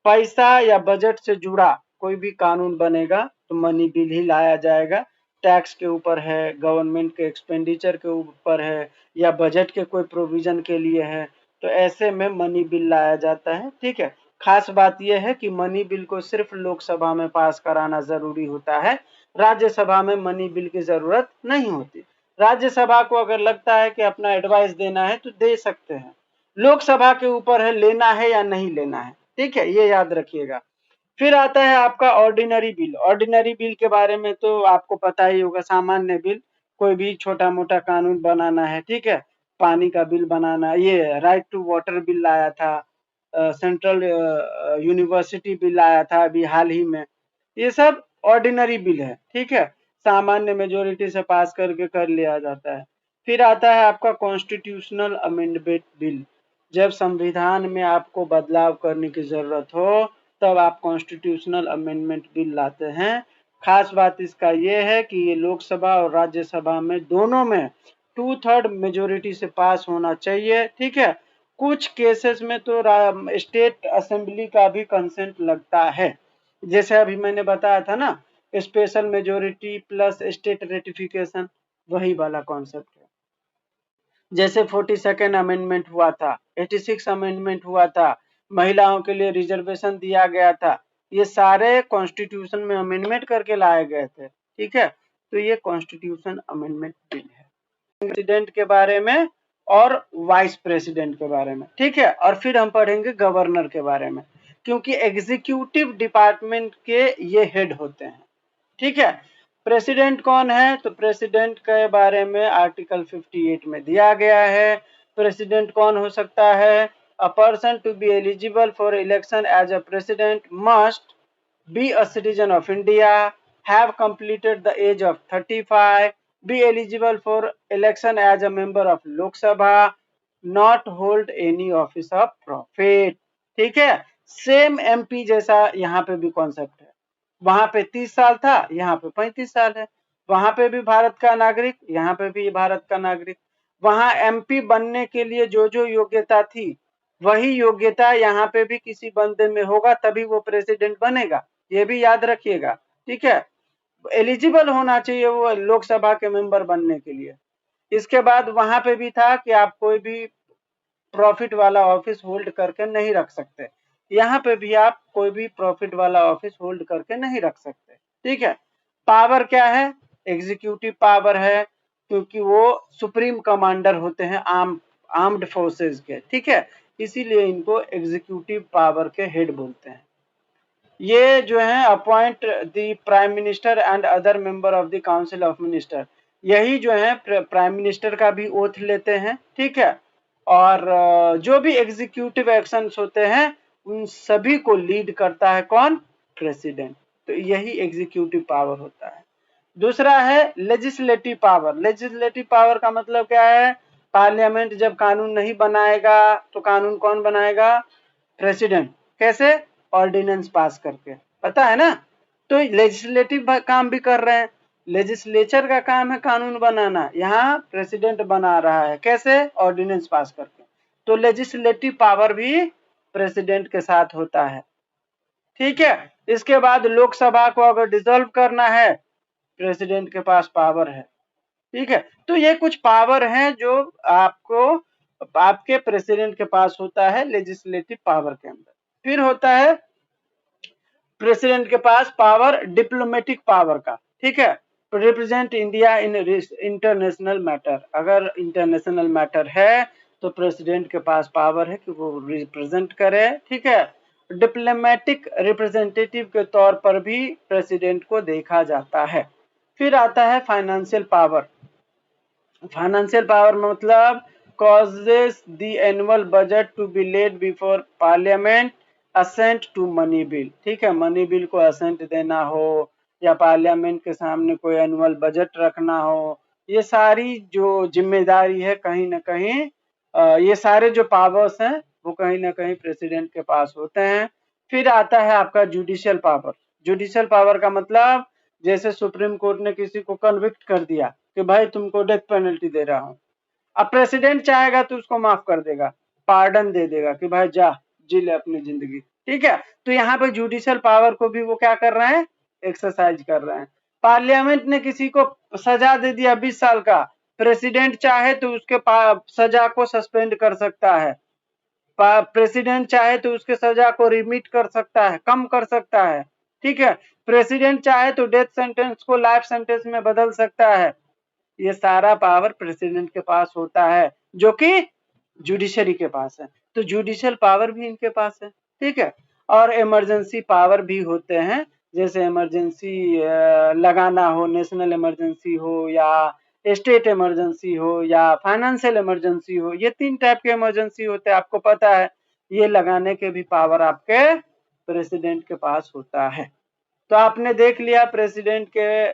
पैसा या बजट से जुड़ा कोई भी कानून बनेगा तो मनी बिल ही लाया जाएगा। टैक्स के ऊपर है, गवर्नमेंट के एक्सपेंडिचर के ऊपर है, या बजट के कोई प्रोविजन के लिए है, तो ऐसे में मनी बिल लाया जाता है। ठीक है, खास बात यह है कि मनी बिल को सिर्फ लोकसभा में पास कराना जरूरी होता है, राज्यसभा में मनी बिल की जरूरत नहीं होती। राज्यसभा को अगर लगता है कि अपना एडवाइस देना है तो दे सकते हैं, लोकसभा के ऊपर है लेना है या नहीं लेना है। ठीक है, ये याद रखिएगा। फिर आता है आपका ऑर्डिनरी बिल। ऑर्डिनरी बिल के बारे में तो आपको पता ही होगा, सामान्य बिल। कोई भी छोटा मोटा कानून बनाना है, ठीक है, पानी का बिल बनाना, ये राइट टू वाटर बिल लाया था, सेंट्रल यूनिवर्सिटी बिल आया था अभी हाल ही में। ये सब ऑर्डिनरी बिल है। ठीक है, सामान्य मेजोरिटी से पास करके कर लिया जाता है। फिर आता है आपका कॉन्स्टिट्यूशनल अमेंडमेंट बिल। जब संविधान में आपको बदलाव करने की जरूरत हो तब आप कॉन्स्टिट्यूशनल अमेंडमेंट बिल लाते हैं। खास बात इसका यह है कि ये लोकसभा और राज्यसभा में दोनों में 2/3 मेजोरिटी से पास होना चाहिए। ठीक है, कुछ केसेस में तो स्टेट असेंबली का भी कंसेंट लगता है, जैसे अभी मैंने बताया था ना, special majority plus state ratification, वही वाला कॉन्सेप्ट है। जैसे 42nd अमेंडमेंट हुआ था, 86 अमेंडमेंट हुआ था, महिलाओं के लिए रिजर्वेशन दिया गया था, ये सारे कॉन्स्टिट्यूशन में अमेंडमेंट करके लाए गए थे। ठीक है, तो ये कॉन्स्टिट्यूशन अमेंडमेंट बिल है प्रेसिडेंट के बारे में और वाइस प्रेसिडेंट के बारे में। ठीक है, और फिर हम पढ़ेंगे गवर्नर के बारे में, क्योंकि एग्जीक्यूटिव डिपार्टमेंट के ये हेड होते हैं। ठीक है, प्रेसिडेंट कौन है, तो प्रेसिडेंट के बारे में आर्टिकल 58 में दिया गया है। प्रेसिडेंट कौन हो सकता है, a person to be eligible for election as a president must be a citizen of India, have completed the age of 35, be eligible for election as a member of Lok Sabha, not hold any office of profit। ठीक है, same MP जैसा यहाँ पे भी concept है। वहां पे 30 साल था, यहाँ पे 35 साल है। वहां पे भी भारत का नागरिक, यहाँ पे भी भारत का नागरिक। वहां एमपी बनने के लिए जो जो योग्यता थी, वही योग्यता यहाँ पे भी किसी बंदे में होगा, तभी वो प्रेसिडेंट बनेगा। ये भी याद रखिएगा। ठीक है, एलिजिबल होना चाहिए वो लोकसभा के मेंबर बनने के लिए। इसके बाद वहां पे भी था कि आप कोई भी प्रॉफिट वाला ऑफिस होल्ड करके नहीं रख सकते। यहाँ पे भी आप कोई भी प्रॉफिट वाला ऑफिस होल्ड करके नहीं रख सकते। ठीक है, पावर क्या है, एग्जीक्यूटिव पावर है, क्योंकि वो सुप्रीम कमांडर होते हैं आर्म्ड फोर्सेस के। ठीक है, इसीलिए इनको एग्जीक्यूटिव पावर के हेड बोलते हैं। ये जो है appoint the prime minister and other member of the council of minister, यही जो है प्राइम मिनिस्टर का भी ओथ लेते हैं। ठीक है, और जो भी एग्जीक्यूटिव एक्शंस होते हैं उन सभी को लीड करता है कौन, प्रेसिडेंट। तो यही एग्जीक्यूटिव पावर होता है। दूसरा है लेजिस्लेटिव पावर। लेजिस्लेटिव पावर का मतलब क्या है, पार्लियामेंट जब कानून नहीं बनाएगा तो कानून कौन बनाएगा, प्रेसिडेंट। कैसे, ऑर्डिनेंस पास करके, पता है ना। तो लेजिस्लेटिव काम भी कर रहे हैं, लेजिस्लेचर का काम है कानून बनाना, यहाँ प्रेसिडेंट बना रहा है, कैसे, ऑर्डिनेंस पास करके। तो लेजिस्लेटिव पावर भी प्रेसिडेंट के साथ होता है। ठीक है, इसके बाद लोकसभा को अगर डिसॉल्व करना है, प्रेसिडेंट के पास पावर है। ठीक है, तो ये कुछ पावर हैं जो आपको आपके प्रेसिडेंट के पास होता है लेजिस्लेटिव पावर के अंदर। फिर होता है प्रेसिडेंट के पास पावर डिप्लोमेटिक पावर का। ठीक है, represent India in international matter. अगर इंटरनेशनल मैटर है तो प्रेसिडेंट के पास पावर है कि वो रिप्रेजेंट करे। ठीक है, डिप्लोमेटिक रिप्रेजेंटेटिव के तौर पर भी प्रेसिडेंट को देखा जाता है। फिर आता है फाइनेंशियल पावर। फाइनेंशियल पावर मतलब causes the annual budget to be laid before parliament, assent to money bill। ठीक है, मनी बिल को असेंट देना हो या पार्लियामेंट के सामने कोई एनुअल बजट रखना हो, ये सारी जो जिम्मेदारी है कहीं ना कहीं ये सारे जो पावर्स हैं वो कहीं ना कहीं प्रेसिडेंट के पास होते हैं। फिर आता है आपका जुडिशियल पावर। जुडिशियल पावर का मतलब जैसे सुप्रीम कोर्ट ने किसी को कन्विक्ट कर दिया कि भाई तुमको डेथ पेनल्टी दे रहा हूं, अब प्रेसिडेंट चाहेगा तो उसको माफ कर देगा, पार्डन दे देगा कि भाई जा जी ले अपनी जिंदगी। ठीक है, तो यहाँ पे जुडिशियल पावर को भी वो क्या कर रहे हैं, एक्सरसाइज कर रहे हैं। पार्लियामेंट ने किसी को सजा दे दिया 20 साल का, प्रेसिडेंट चाहे तो उसके सजा को सस्पेंड कर सकता है। प्रेसिडेंट चाहे तो उसके सजा को रिमिट कर सकता है, कम कर सकता है। ठीक है, प्रेसिडेंट चाहे तो डेथ सेंटेंस को लाइफ सेंटेंस में बदल सकता है। ये सारा पावर प्रेसिडेंट के पास होता है जो कि जुडिशरी के पास है। तो जुडिशियल पावर भी इनके पास है। ठीक है, और इमरजेंसी पावर भी होते हैं, जैसे इमरजेंसी लगाना हो, नेशनल इमरजेंसी हो या स्टेट इमरजेंसी हो या फाइनेंशियल इमरजेंसी हो, ये 3 टाइप के इमरजेंसी होते हैं, आपको पता है। ये लगाने के भी पावर आपके प्रेसिडेंट के पास होता है। तो आपने देख लिया प्रेसिडेंट के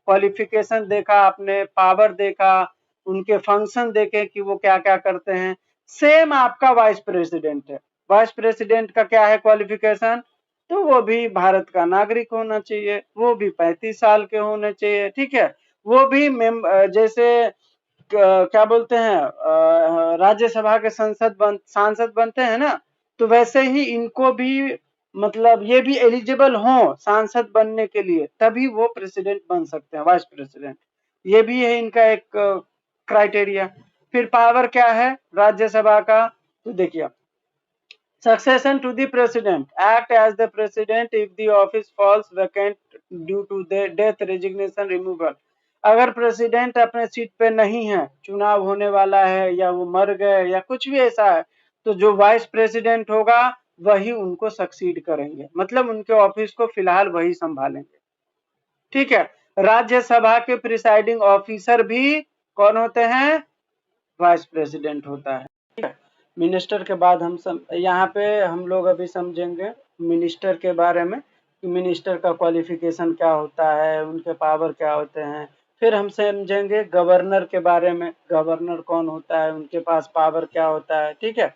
क्वालिफिकेशन देखा, आपने पावर देखा, उनके फंक्शन देखे कि वो क्या क्या करते हैं। सेम आपका वाइस प्रेसिडेंट है। वाइस प्रेसिडेंट का क्या है क्वालिफिकेशन, तो वो भी भारत का नागरिक होना चाहिए, वो भी 35 साल के होने चाहिए। ठीक है, वो भी जैसे क्या बोलते हैं राज्यसभा के सांसद बनते हैं ना, तो वैसे ही इनको भी मतलब ये भी एलिजिबल हो सांसद बनने के लिए, तभी वो प्रेसिडेंट बन सकते हैं, वाइस प्रेसिडेंट। ये भी है इनका एक क्राइटेरिया। फिर पावर क्या है राज्यसभा का, तो देखिए succession to the president, act as the president if the office falls vacant due to the death, resignation, removal। अगर प्रेसिडेंट अपने सीट पे नहीं है, चुनाव होने वाला है या वो मर गए या कुछ भी ऐसा है, तो जो वाइस प्रेसिडेंट होगा वही उनको सक्सीड करेंगे, मतलब उनके ऑफिस को फिलहाल वही संभालेंगे। ठीक है, राज्यसभा के प्रिसाइडिंग ऑफिसर भी कौन होते हैं, वाइस प्रेसिडेंट होता है। ठीक है, मिनिस्टर के बाद हम यहाँ पे हम लोग अभी समझेंगे मिनिस्टर के बारे में, कि मिनिस्टर का क्वालिफिकेशन क्या होता है, उनके पावर क्या होते हैं। फिर हम समझेंगे गवर्नर के बारे में, गवर्नर कौन होता है, उनके पास पावर क्या होता है। ठीक है,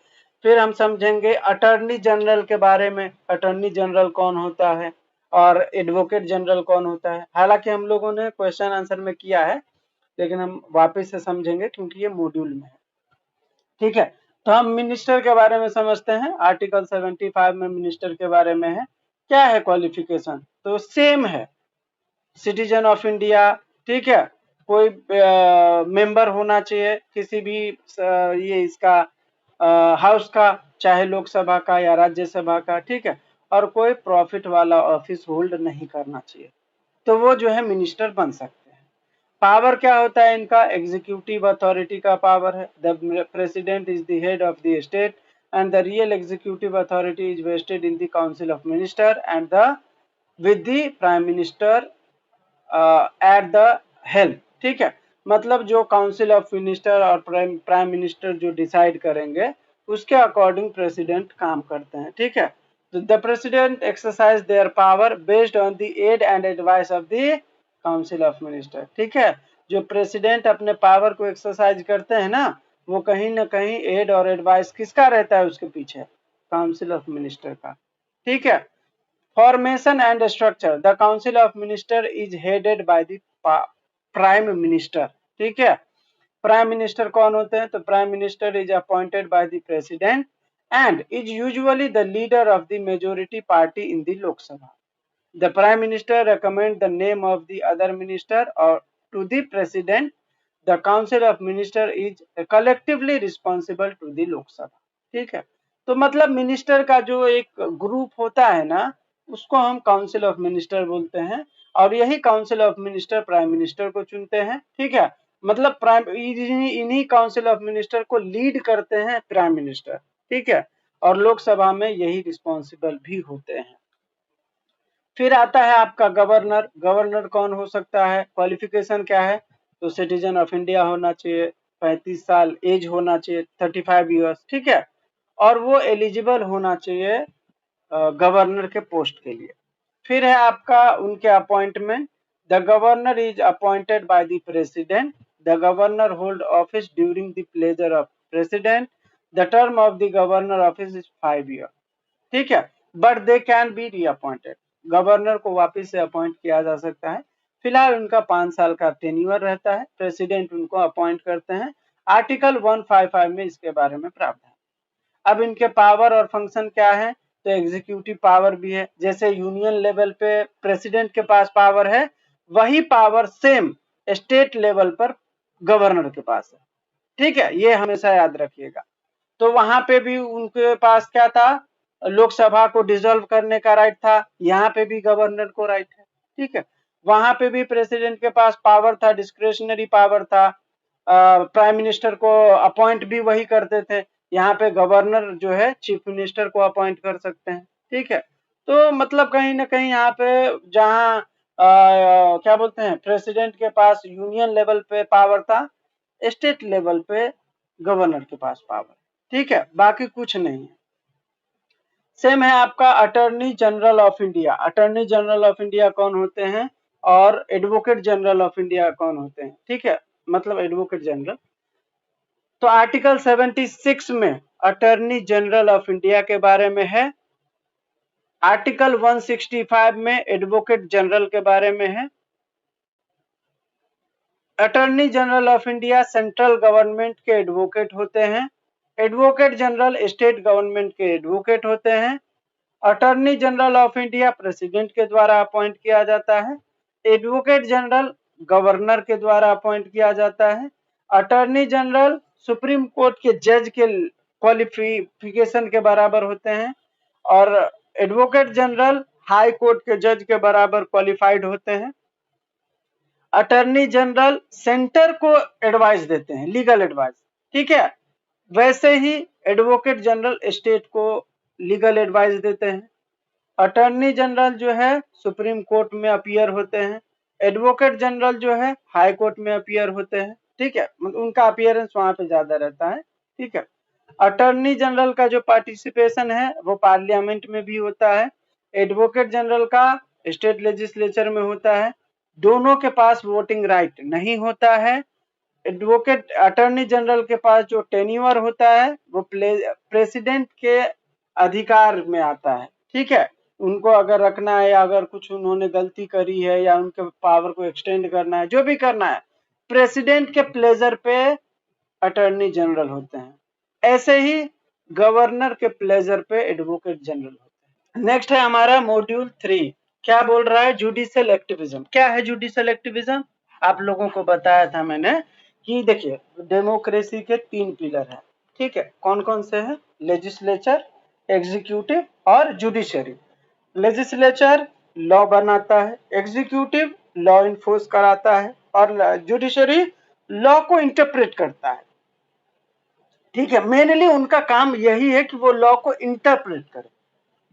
फिर हम समझेंगे अटॉर्नी जनरल के बारे में, अटॉर्नी जनरल कौन होता है और एडवोकेट जनरल कौन होता है। हालांकि हम लोगों ने क्वेश्चन आंसर में किया है, लेकिन हम वापस से समझेंगे क्योंकि ये मॉड्यूल में है। ठीक है, तो हम मिनिस्टर के बारे में समझते हैं। आर्टिकल 75 में मिनिस्टर के बारे में है, क्या है क्वालिफिकेशन, तो सेम है, सिटीजन ऑफ इंडिया। ठीक है, कोई मेंबर होना चाहिए किसी भी ये इसका हाउस का, चाहे लोकसभा का या राज्यसभा का। ठीक है, और कोई प्रॉफिट वाला ऑफिस होल्ड नहीं करना चाहिए, तो वो जो है मिनिस्टर बन सकते हैं। पावर क्या होता है इनका, एग्जीक्यूटिव अथॉरिटी का पावर है। The president is the head of the state and the real executive authority is vested in the council of minister and the with the prime minister at the help. ठीक है, मतलब जो council of minister और prime minister जो decide करेंगे उसके according president काम करते हैं। ठीक है, तो the president exercise their power based on the aid and advice of the council of minister. ठीक है, जो प्रेसिडेंट अपने पावर को एक्सरसाइज करते हैं ना, वो कहीं ना कहीं एड और एडवाइस किसका रहता है उसके पीछे, काउंसिल ऑफ मिनिस्टर का। ठीक है, formation and structure, the council of minister is headed by the prime minister. ठीक है, प्राइम मिनिस्टर कौन होते हैं, तो prime minister is appointed by the president and is usually the leader of the majority party in the Lok Sabha. The Prime Minister recommend the name of the other minister or to the President. The Council of Minister is collectively responsible to the Lok Sabha। ठीक है, तो मतलब minister का जो एक group होता है ना, उसको हम काउंसिल ऑफ मिनिस्टर बोलते हैं, और यही council of minister prime minister को चुनते हैं। ठीक है, मतलब प्राइम इन्हीं काउंसिल ऑफ मिनिस्टर को लीड करते हैं प्राइम मिनिस्टर। ठीक है, और लोकसभा में यही रिस्पॉन्सिबल भी होते हैं। फिर आता है आपका गवर्नर। गवर्नर कौन हो सकता है, क्वालिफिकेशन क्या है, तो सिटीजन ऑफ इंडिया होना चाहिए, 35 साल एज होना चाहिए, 35 ईयर्स। ठीक है, और वो एलिजिबल होना चाहिए गवर्नर के पोस्ट के लिए। फिर है आपका उनके appointment. The governor is appointed by the president. The governor hold office during the pleasure of president. The term of the governor office is 5 year. ठीक है, but they can be reappointed, governor को वापस से appoint किया जा सकता है। फिलहाल उनका 5 साल का टेन्योर रहता है, प्रेसिडेंट उनको अपॉइंट करते हैं। आर्टिकल 155 में इसके बारे में प्रावधान। अब इनके पावर और फंक्शन क्या है, तो एग्जीक्यूटिव पावर भी है, जैसे यूनियन लेवल पे प्रेसिडेंट के पास पावर है, वही पावर सेम स्टेट लेवल पर गवर्नर के पास है। ठीक है, ये हमेशा याद रखिएगा। तो वहां पे भी उनके पास क्या था, लोकसभा को डिसॉल्व करने का राइट था, यहाँ पे भी गवर्नर को राइट है। ठीक है, वहां पे भी प्रेसिडेंट के पास पावर था, डिस्क्रेशनरी पावर था, प्राइम मिनिस्टर को अपॉइंट भी वही करते थे। यहाँ पे गवर्नर जो है चीफ मिनिस्टर को अपॉइंट कर सकते हैं। ठीक है, तो मतलब कहीं ना कहीं यहाँ पे जहाँ क्या बोलते हैं, प्रेसिडेंट के पास यूनियन लेवल पे पावर था, स्टेट लेवल पे गवर्नर के पास पावर। ठीक है, बाकी कुछ नहीं है। सेम है आपका attorney general of India. Attorney general of India कौन होते हैं, और एडवोकेट जनरल ऑफ इंडिया कौन होते हैं। ठीक है, मतलब एडवोकेट जनरल। तो आर्टिकल 76 में अटॉर्नी जनरल ऑफ इंडिया के बारे में है। आर्टिकल 165 में एडवोकेट जनरल के बारे में है। Attorney general of India central government के एडवोकेट होते हैं। एडवोकेट जनरल स्टेट गवर्नमेंट के एडवोकेट होते हैं। Attorney general of India president के द्वारा अपॉइंट किया जाता है। एडवोकेट जनरल गवर्नर के द्वारा अपॉइंट किया जाता है। अटॉर्नी जनरल सुप्रीम कोर्ट के जज के क्वालिफिकेशन के बराबर होते हैं और एडवोकेट जनरल हाई कोर्ट के जज के बराबर क्वालिफाइड होते हैं। अटॉर्नी जनरल सेंटर को एडवाइस देते हैं, लीगल एडवाइस, ठीक है। वैसे ही एडवोकेट जनरल स्टेट को लीगल एडवाइस देते हैं। अटॉर्नी जनरल जो है सुप्रीम कोर्ट में अपीयर होते हैं, एडवोकेट जनरल जो है हाई कोर्ट में अपीयर होते हैं, ठीक है। उनका अपीयरेंस वहां पे ज्यादा रहता है, ठीक है। अटॉर्नी जनरल का जो पार्टिसिपेशन है वो पार्लियामेंट में भी होता है, एडवोकेट जनरल का स्टेट लेजिस्लेचर में होता है। दोनों के पास वोटिंग राइट नहीं होता है। एडवोकेट अटॉर्नी जनरल के पास जो टेन्योर होता है वो प्रेसिडेंट के अधिकार में आता है, ठीक है। उनको अगर रखना है या अगर कुछ उन्होंने गलती करी है या उनके पावर को एक्सटेंड करना है, जो भी करना है, प्रेसिडेंट के प्लेजर पे अटॉर्नी जनरल होते हैं। ऐसे ही गवर्नर के प्लेजर पे एडवोकेट जनरल होते हैं। नेक्स्ट है हमारा मॉड्यूल 3। क्या बोल रहा है? Judicial activism. क्या है जुडिशियल एक्टिविज्म? आप लोगों को बताया था मैंने कि देखिए डेमोक्रेसी के 3 पिलर हैं, ठीक है। कौन कौन से हैं? लेजिस्लेचर, एग्जीक्यूटिव और जुडिशरी। लेजिस्लेचर लॉ बनाता है, एग्जीक्यूटिव लॉ इन्फोर्स कराता है और जुडिशरी लॉ को इंटरप्रेट करता है, ठीक है। मेनली उनका काम यही है कि वो लॉ को इंटरप्रेट करे।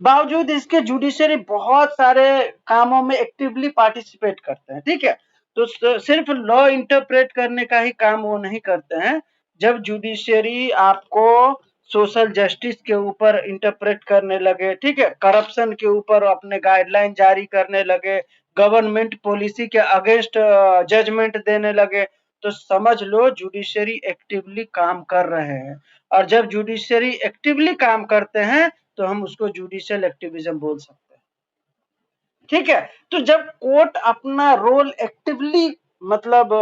बावजूद इसके जुडिशरी बहुत सारे कामों में एक्टिवली पार्टिसिपेट करते हैं, ठीक है। तो सिर्फ लॉ इंटरप्रेट करने का ही काम वो नहीं करते हैं। जब जुडिशरी आपको सोशल जस्टिस के ऊपर इंटरप्रेट करने लगे, ठीक है, करप्शन के ऊपर अपने गाइडलाइन जारी करने लगे, गवर्नमेंट पॉलिसी के अगेंस्ट जजमेंट देने लगे, तो समझ लो जुडिशरी एक्टिवली काम कर रहे हैं। और जब जुडिशरी एक्टिवली काम करते हैं तो हम उसको जुडिशियल एक्टिविज्म बोल सकते हैं, ठीक है। तो जब कोर्ट अपना रोल एक्टिवली मतलब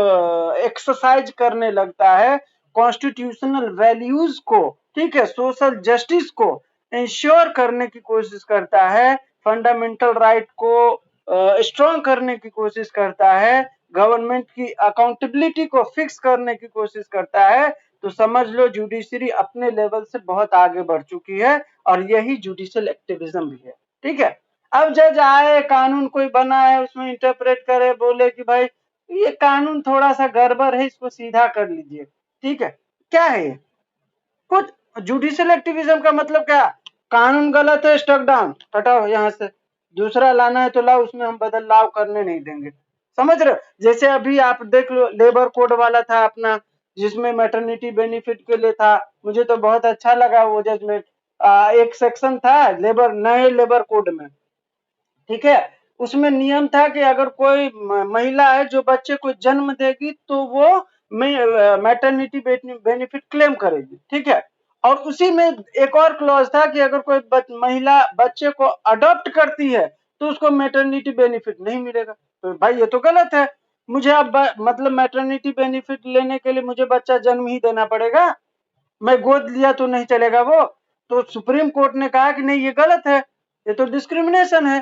एक्सरसाइज करने लगता है, कॉन्स्टिट्यूशनल वैल्यूज को, ठीक है, सोशल जस्टिस को इंश्योर करने की कोशिश करता है, फंडामेंटल राइट को स्ट्रॉन्ग करने की कोशिश करता है, गवर्नमेंट की अकाउंटेबिलिटी को फिक्स करने की कोशिश करता है, तो समझ लो जुडिशरी अपने लेवल से बहुत आगे बढ़ चुकी है और यही जुडिशियल एक्टिविज्म भी है, ठीक है। अब जज आए, कानून कोई बना है, उसमें इंटरप्रेट करे, बोले कि भाई ये कानून थोड़ा सा गड़बड़ है, इसको सीधा कर लीजिए, ठीक है। क्या है ये? कुछ जुडिशियल एक्टिविज्म का मतलब क्या? कानून गलत है, स्टक डाउन, हटाओ यहाँ से, दूसरा लाना है तो लाओ, उसमें हम बदलाव करने नहीं देंगे। समझ रहे हो? जैसे अभी आप देख लो लेबर कोड वाला था अपना, जिसमें मैटरनिटी बेनिफिट के लिए था, मुझे तो बहुत अच्छा लगा वो जजमेंट। एक सेक्शन था नए लेबर कोड में, ठीक है, उसमें नियम था कि अगर कोई महिला है जो बच्चे को जन्म देगी तो वो मैटरनिटी बेनिफिट क्लेम करेगी, ठीक है। और उसी में एक और क्लॉज था कि अगर कोई महिला बच्चे को अडॉप्ट करती है तो उसको मैटरनिटी बेनिफिट नहीं मिलेगा। तो भाई ये तो गलत है, मुझे अब मतलब मैटरनिटी बेनिफिट लेने के लिए मुझे बच्चा जन्म ही देना पड़ेगा, मैं गोद लिया तो नहीं चलेगा वो। तो सुप्रीम कोर्ट ने कहा कि नहीं ये गलत है, ये तो डिस्क्रिमिनेशन है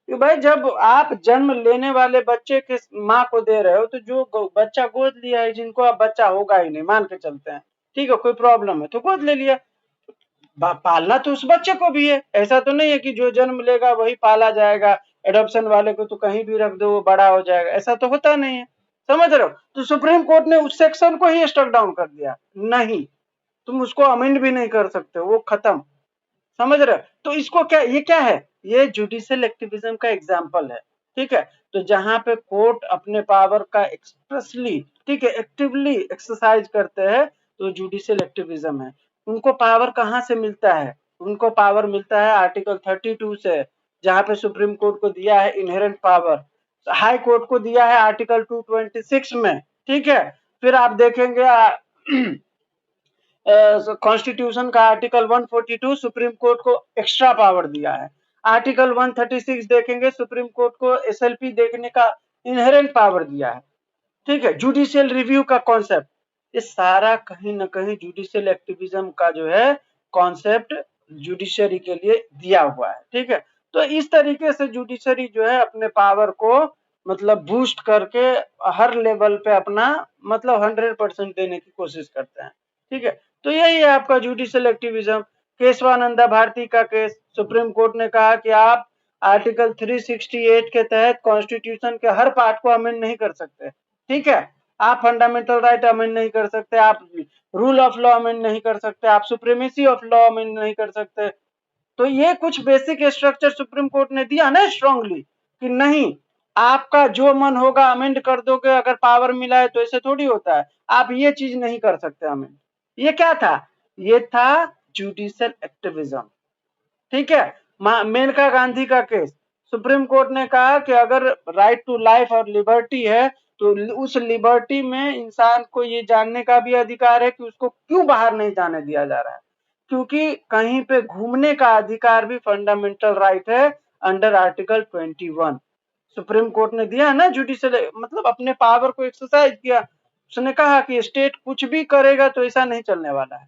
कि भाई जब आप जन्म लेने वाले बच्चे के माँ को दे रहे हो तो जो बच्चा गोद लिया है, जिनको अब बच्चा होगा ही नहीं मान के चलते हैं, ठीक है, कोई प्रॉब्लम है तो गोद ले लिया, पालना तो उस बच्चे को भी है। ऐसा तो नहीं है कि जो जन्म लेगा वही पाला जाएगा, एडॉप्शन वाले को तो कहीं भी रख दो वो बड़ा हो जाएगा, ऐसा तो होता नहीं है। समझ रहे हो? तो सुप्रीम कोर्ट ने उस सेक्शन को ही स्ट्रक डाउन कर दिया, नहीं तुम उसको अमेंड भी नहीं कर सकते, वो खत्म। समझ रहे हो? तो इसको क्या, ये क्या है? ये जुडिशियल एक्टिविज्म का एग्जांपल है, ठीक है। तो जहां पे कोर्ट अपने पावर का एक्सप्रेसली, ठीक है, एक्टिवली एक्सरसाइज करते हैं तो जुडिशियल एक्टिविज्म है। उनको पावर कहां से मिलता है? उनको पावर मिलता है आर्टिकल 32 से, जहां पे सुप्रीम कोर्ट को दिया है इनहेरेंट पावर, हाई कोर्ट को दिया है आर्टिकल 226 में, ठीक है। फिर आप देखेंगे कॉन्स्टिट्यूशन का आर्टिकल 142 सुप्रीम कोर्ट को एक्स्ट्रा पावर दिया है। आर्टिकल 136 देखेंगे सुप्रीम कोर्ट को एसएलपी देखने का इनहेरेंट पावर दिया है, ठीक है। जुडिशियल रिव्यू का कॉन्सेप्ट, ये सारा कहीं ना कहीं जुडिशियल एक्टिविज्म का जो है कॉन्सेप्ट जुडिशरी के लिए दिया हुआ है, ठीक है। तो इस तरीके से जुडिशरी जो है अपने पावर को मतलब बूस्ट करके हर लेवल पे अपना मतलब 100% देने की कोशिश करते हैं, ठीक है, तो यही है आपका जुडिशियल एक्टिविज्म। केशवानंदा भारती का केस, सुप्रीम कोर्ट ने कहा कि आप आर्टिकल 368 के तहत कॉन्स्टिट्यूशन के हर पार्ट को अमेंड नहीं कर सकते, ठीक है। आप फंडामेंटल राइट अमेंड नहीं कर सकते, आप रूल ऑफ लॉ अमेंड नहीं कर सकते, आप सुप्रीमेसी ऑफ लॉ अमेंड नहीं कर सकते। तो ये कुछ बेसिक स्ट्रक्चर सुप्रीम कोर्ट ने दिया ना स्ट्रांगली कि नहीं, आपका जो मन होगा अमेंड कर दोगे, अगर पावर मिला है तो ऐसे थोड़ी होता है, आप ये चीज नहीं कर सकते अमेंड। ये क्या था? ये था जुडिशियल एक्टिविज्म, ठीक है। मेनका गांधी का केस, सुप्रीम कोर्ट ने कहा कि अगर राइट टू लाइफ और लिबर्टी है तो उस लिबर्टी में इंसान को ये जानने का भी अधिकार है कि उसको क्यों बाहर नहीं जाने दिया जा रहा है, क्योंकि कहीं पे घूमने का अधिकार भी फंडामेंटल राइट है अंडर आर्टिकल 21। सुप्रीम कोर्ट ने दिया ना जुडिशियल, मतलब अपने पावर को एक्सरसाइज किया। उसने कहा कि स्टेट कुछ भी करेगा तो ऐसा नहीं चलने वाला है।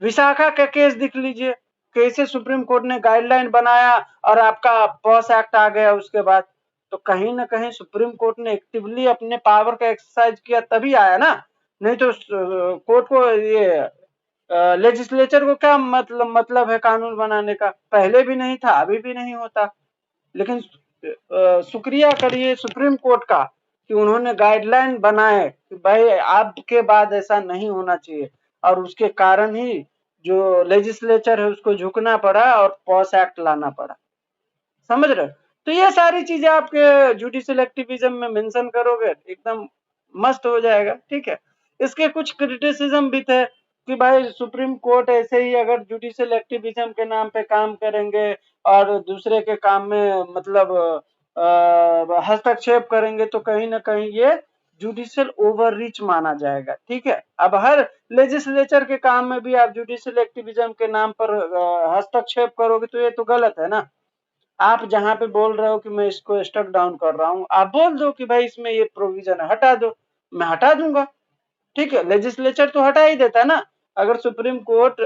विशाखा का केस देख लीजिए, कैसे सुप्रीम कोर्ट ने गाइडलाइन बनाया और आपका पॉस एक्ट आ गया उसके बाद। तो कहीं ना कहीं सुप्रीम कोर्ट ने एक्टिवली अपने पावर का एक्सरसाइज किया तभी आया ना, नहीं तो कोर्ट को ये लेजिस्लेचर को क्या मतलब है कानून बनाने का? पहले भी नहीं था, अभी भी नहीं होता। लेकिन शुक्रिया करिए सुप्रीम कोर्ट का कि उन्होंने गाइडलाइन बनाए कि भाई आपके बाद ऐसा नहीं होना चाहिए, और उसके कारण ही जो लेजिस्लेचर है उसको झुकना पड़ा और पॉस एक्ट लाना पड़ा। समझ रहे? तो ये सारी चीजें आपके जुडिशियल एक्टिविज्म में मेंशन करोगे एकदम मस्त हो जाएगा, ठीक है। इसके कुछ क्रिटिसिज्म भी थे कि भाई सुप्रीम कोर्ट ऐसे ही अगर जुडिशियल एक्टिविज्म के नाम पे काम करेंगे और दूसरे के काम में मतलब हस्तक्षेप करेंगे तो कहीं ना कहीं ये जुडिशियल ओवररीच माना जाएगा, ठीक है। अब हर लेजिस्लेचर के काम में भी आप जुडिशियल एक्टिविज्म के नाम पर हस्तक्षेप करोगे तो ये तो गलत है ना। आप जहां पे बोल रहे हो कि मैं इसको स्टक डाउन कर रहा हूं, आप बोल दो कि भाई इसमें ये प्रोविजन है, हटा दो, मैं हटा दूंगा, ठीक है। लेजिस्लेचर तो हटा ही देता ना। अगर सुप्रीम कोर्ट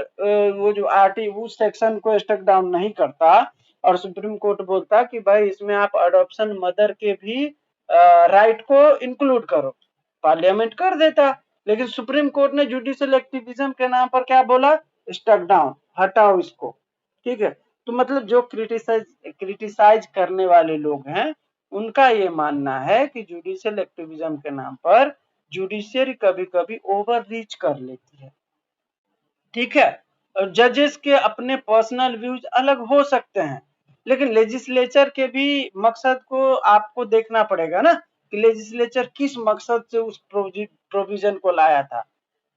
वो जो आरटी उस सेक्शन को स्टक डाउन नहीं करता और सुप्रीम कोर्ट बोलता कि भाई इसमें आप अडॉप्शन मदर के भी राइट को इंक्लूड करो, पार्लियामेंट कर देता। लेकिन सुप्रीम कोर्ट ने जुडिशियल एक्टिविज्म के नाम पर क्या बोला? स्टक डाउन, हटाओ इसको, ठीक है। तो मतलब जो क्रिटिसाइज करने वाले लोग हैं उनका ये मानना है कि जुडिशियल एक्टिविज्म के नाम पर जुडिशियरी कभी कभी ओवर रीच कर लेती है, ठीक है। और जजेस के अपने पर्सनल व्यूज अलग हो सकते हैं, लेकिन लेजिस्लेचर के भी मकसद को आपको देखना पड़ेगा ना कि लेजिस्लेचर किस मकसद से उस प्रोविजन को लाया था,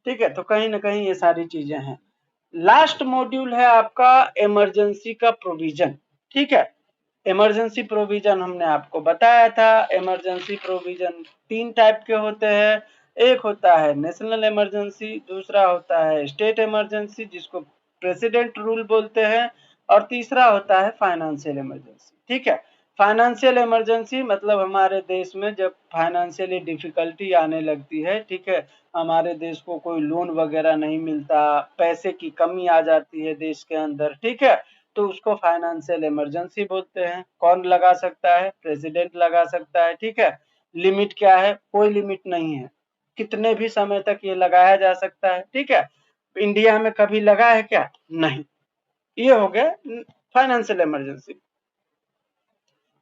ठीक है। तो कहीं ना कहीं ये सारी चीजें हैं। लास्ट मॉड्यूल है आपका इमरजेंसी का प्रोविजन, ठीक है। इमरजेंसी प्रोविजन हमने आपको बताया था। इमरजेंसी प्रोविजन 3 टाइप के होते हैं। एक होता है नेशनल इमरजेंसी, दूसरा होता है स्टेट इमरजेंसी जिसको प्रेसिडेंट रूल बोलते हैं, और तीसरा होता है फाइनेंशियल इमरजेंसी, ठीक है। फाइनेंशियल इमरजेंसी मतलब हमारे देश में जब फाइनेंशियली डिफिकल्टी आने लगती है, ठीक है, हमारे देश को कोई लोन वगैरह नहीं मिलता, पैसे की कमी आ जाती है देश के अंदर, ठीक है, तो उसको फाइनेंशियल इमरजेंसी बोलते हैं। कौन लगा सकता है? प्रेसिडेंट लगा सकता है, ठीक है। लिमिट क्या है? कोई लिमिट नहीं है, कितने भी समय तक ये लगाया जा सकता है, ठीक है। इंडिया में कभी लगा है क्या? नहीं। ये हो गया फाइनेंशियल इमरजेंसी।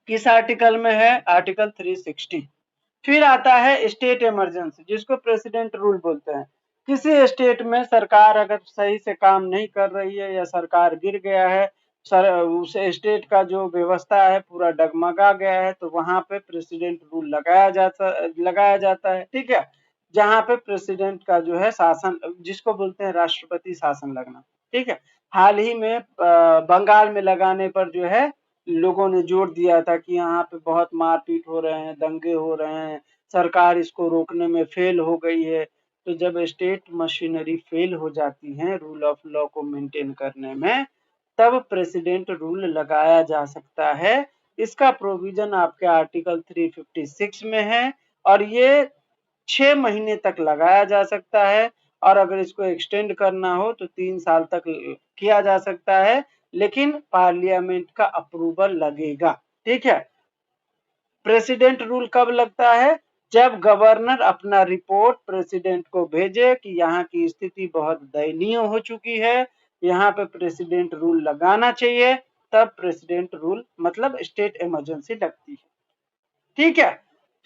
किस आर्टिकल में है? आर्टिकल 360। फिर आता है स्टेट इमरजेंसी जिसको प्रेसिडेंट रूल बोलते हैं। किसी स्टेट में सरकार अगर सही से काम नहीं कर रही है या सरकार गिर गया है, सर उस स्टेट का जो व्यवस्था है पूरा डगमगा गया है, तो वहां पे प्रेसिडेंट रूल लगाया जाता है, ठीक है। जहां पे प्रेसिडेंट का जो है शासन, जिसको बोलते हैं राष्ट्रपति शासन लगना, ठीक है। हाल ही में बंगाल में लगाने पर जो है लोगों ने जोर दिया था कि यहाँ पे बहुत मारपीट हो रहे हैं, दंगे हो रहे हैं, सरकार इसको रोकने में फेल हो गई है। तो जब स्टेट मशीनरी फेल हो जाती है रूल ऑफ लॉ को मेंटेन करने में, तब प्रेसिडेंट रूल लगाया जा सकता है। इसका प्रोविजन आपके आर्टिकल 356 में है, और ये 6 महीने तक लगाया जा सकता है, और अगर इसको एक्सटेंड करना हो तो 3 साल तक किया जा सकता है, लेकिन पार्लियामेंट का अप्रूवल लगेगा, ठीक है। प्रेसिडेंट रूल कब लगता है? जब गवर्नर अपना रिपोर्ट प्रेसिडेंट को भेजे कि यहाँ की स्थिति बहुत दयनीय हो चुकी है, यहाँ पे प्रेसिडेंट रूल लगाना चाहिए, तब प्रेसिडेंट रूल मतलब स्टेट इमरजेंसी लगती है। ठीक है,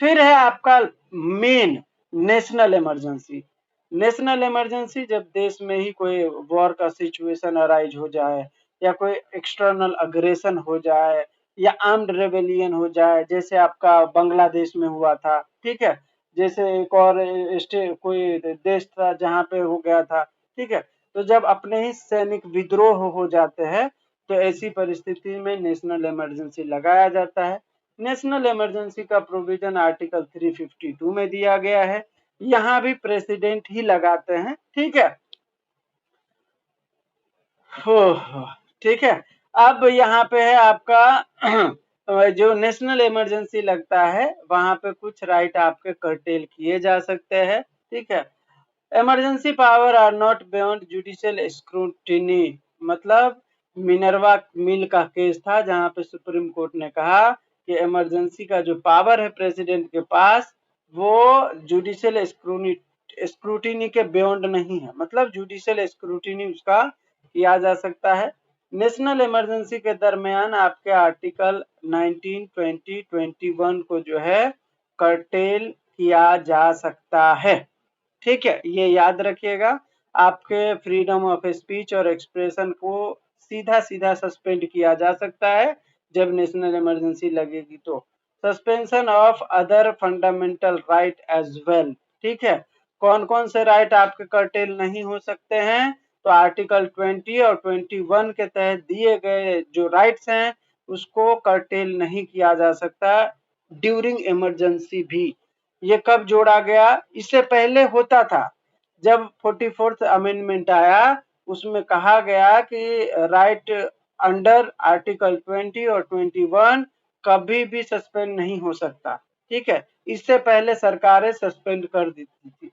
फिर है आपका main national emergency. National emergency जब देश में ही कोई वॉर का सिचुएशन अराइज हो जाए, या कोई एक्सटर्नल अग्रेशन हो जाए, या आर्म्ड रेबेलियन हो जाए, जैसे आपका बांग्लादेश में हुआ था। ठीक है, जैसे एक और कोई देश था जहाँ पे हो गया था। ठीक है, तो जब अपने ही सैनिक विद्रोह हो जाते हैं, तो ऐसी परिस्थिति में नेशनल इमरजेंसी लगाया जाता है। नेशनल इमरजेंसी का प्रोविजन आर्टिकल 352 में दिया गया है। यहाँ भी प्रेसिडेंट ही लगाते हैं। ठीक है, ठीक है। अब यहाँ पे है आपका जो नेशनल इमरजेंसी लगता है, वहां पे कुछ राइट आपके कर्टेल किए जा सकते हैं। ठीक है, emergency power are not beyond judicial scrutiny. मतलब मिनर्वा मिल का केस था जहां पे सुप्रीम कोर्ट ने कहा कि इमरजेंसी का जो पावर है प्रेसिडेंट के पास, वो जुडिशियल स्क्रूटिनी के बियॉन्ड नहीं है। मतलब जुडिशियल स्क्रूटिनी उसका किया जा सकता है। नेशनल इमरजेंसी के दरमियान आपके आर्टिकल 19, 20, 21 को जो है कर्टेल किया जा सकता है। ठीक है, ये याद रखिएगा। आपके फ्रीडम ऑफ स्पीच और एक्सप्रेशन को सीधा सीधा सस्पेंड किया जा सकता है जब नेशनल इमरजेंसी लगेगी। तो suspension of other fundamental right as well. ठीक है, कौन कौन से राइट आपके कर्टेल नहीं हो सकते हैं? तो आर्टिकल 20 और 21 के तहत दिए गए जो राइट्स हैं उसको कर्टेल नहीं किया जा सकता ड्यूरिंग इमरजेंसी भी। ये कब जोड़ा गया? इससे पहले होता था, जब 44th अमेंडमेंट आया, उसमें कहा गया कि राइट अंडर आर्टिकल 20 और 21 कभी भी सस्पेंड नहीं हो सकता। ठीक है, इससे पहले सरकारें सस्पेंड कर देती थी।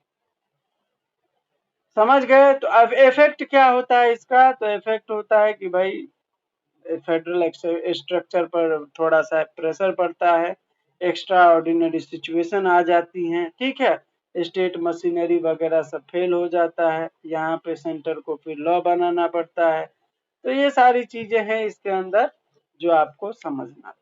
समझ गए? तो अब इफेक्ट क्या होता है इसका? तो इफेक्ट होता है कि भाई फेडरल स्ट्रक्चर पर थोड़ा सा प्रेशर पड़ता है, एक्स्ट्रा ऑर्डिनरी सिचुएशन आ जाती हैं। ठीक है, स्टेट मशीनरी वगैरह सब फेल हो जाता है, यहाँ पे सेंटर को फिर लॉ बनाना पड़ता है। तो ये सारी चीजें हैं इसके अंदर जो आपको समझना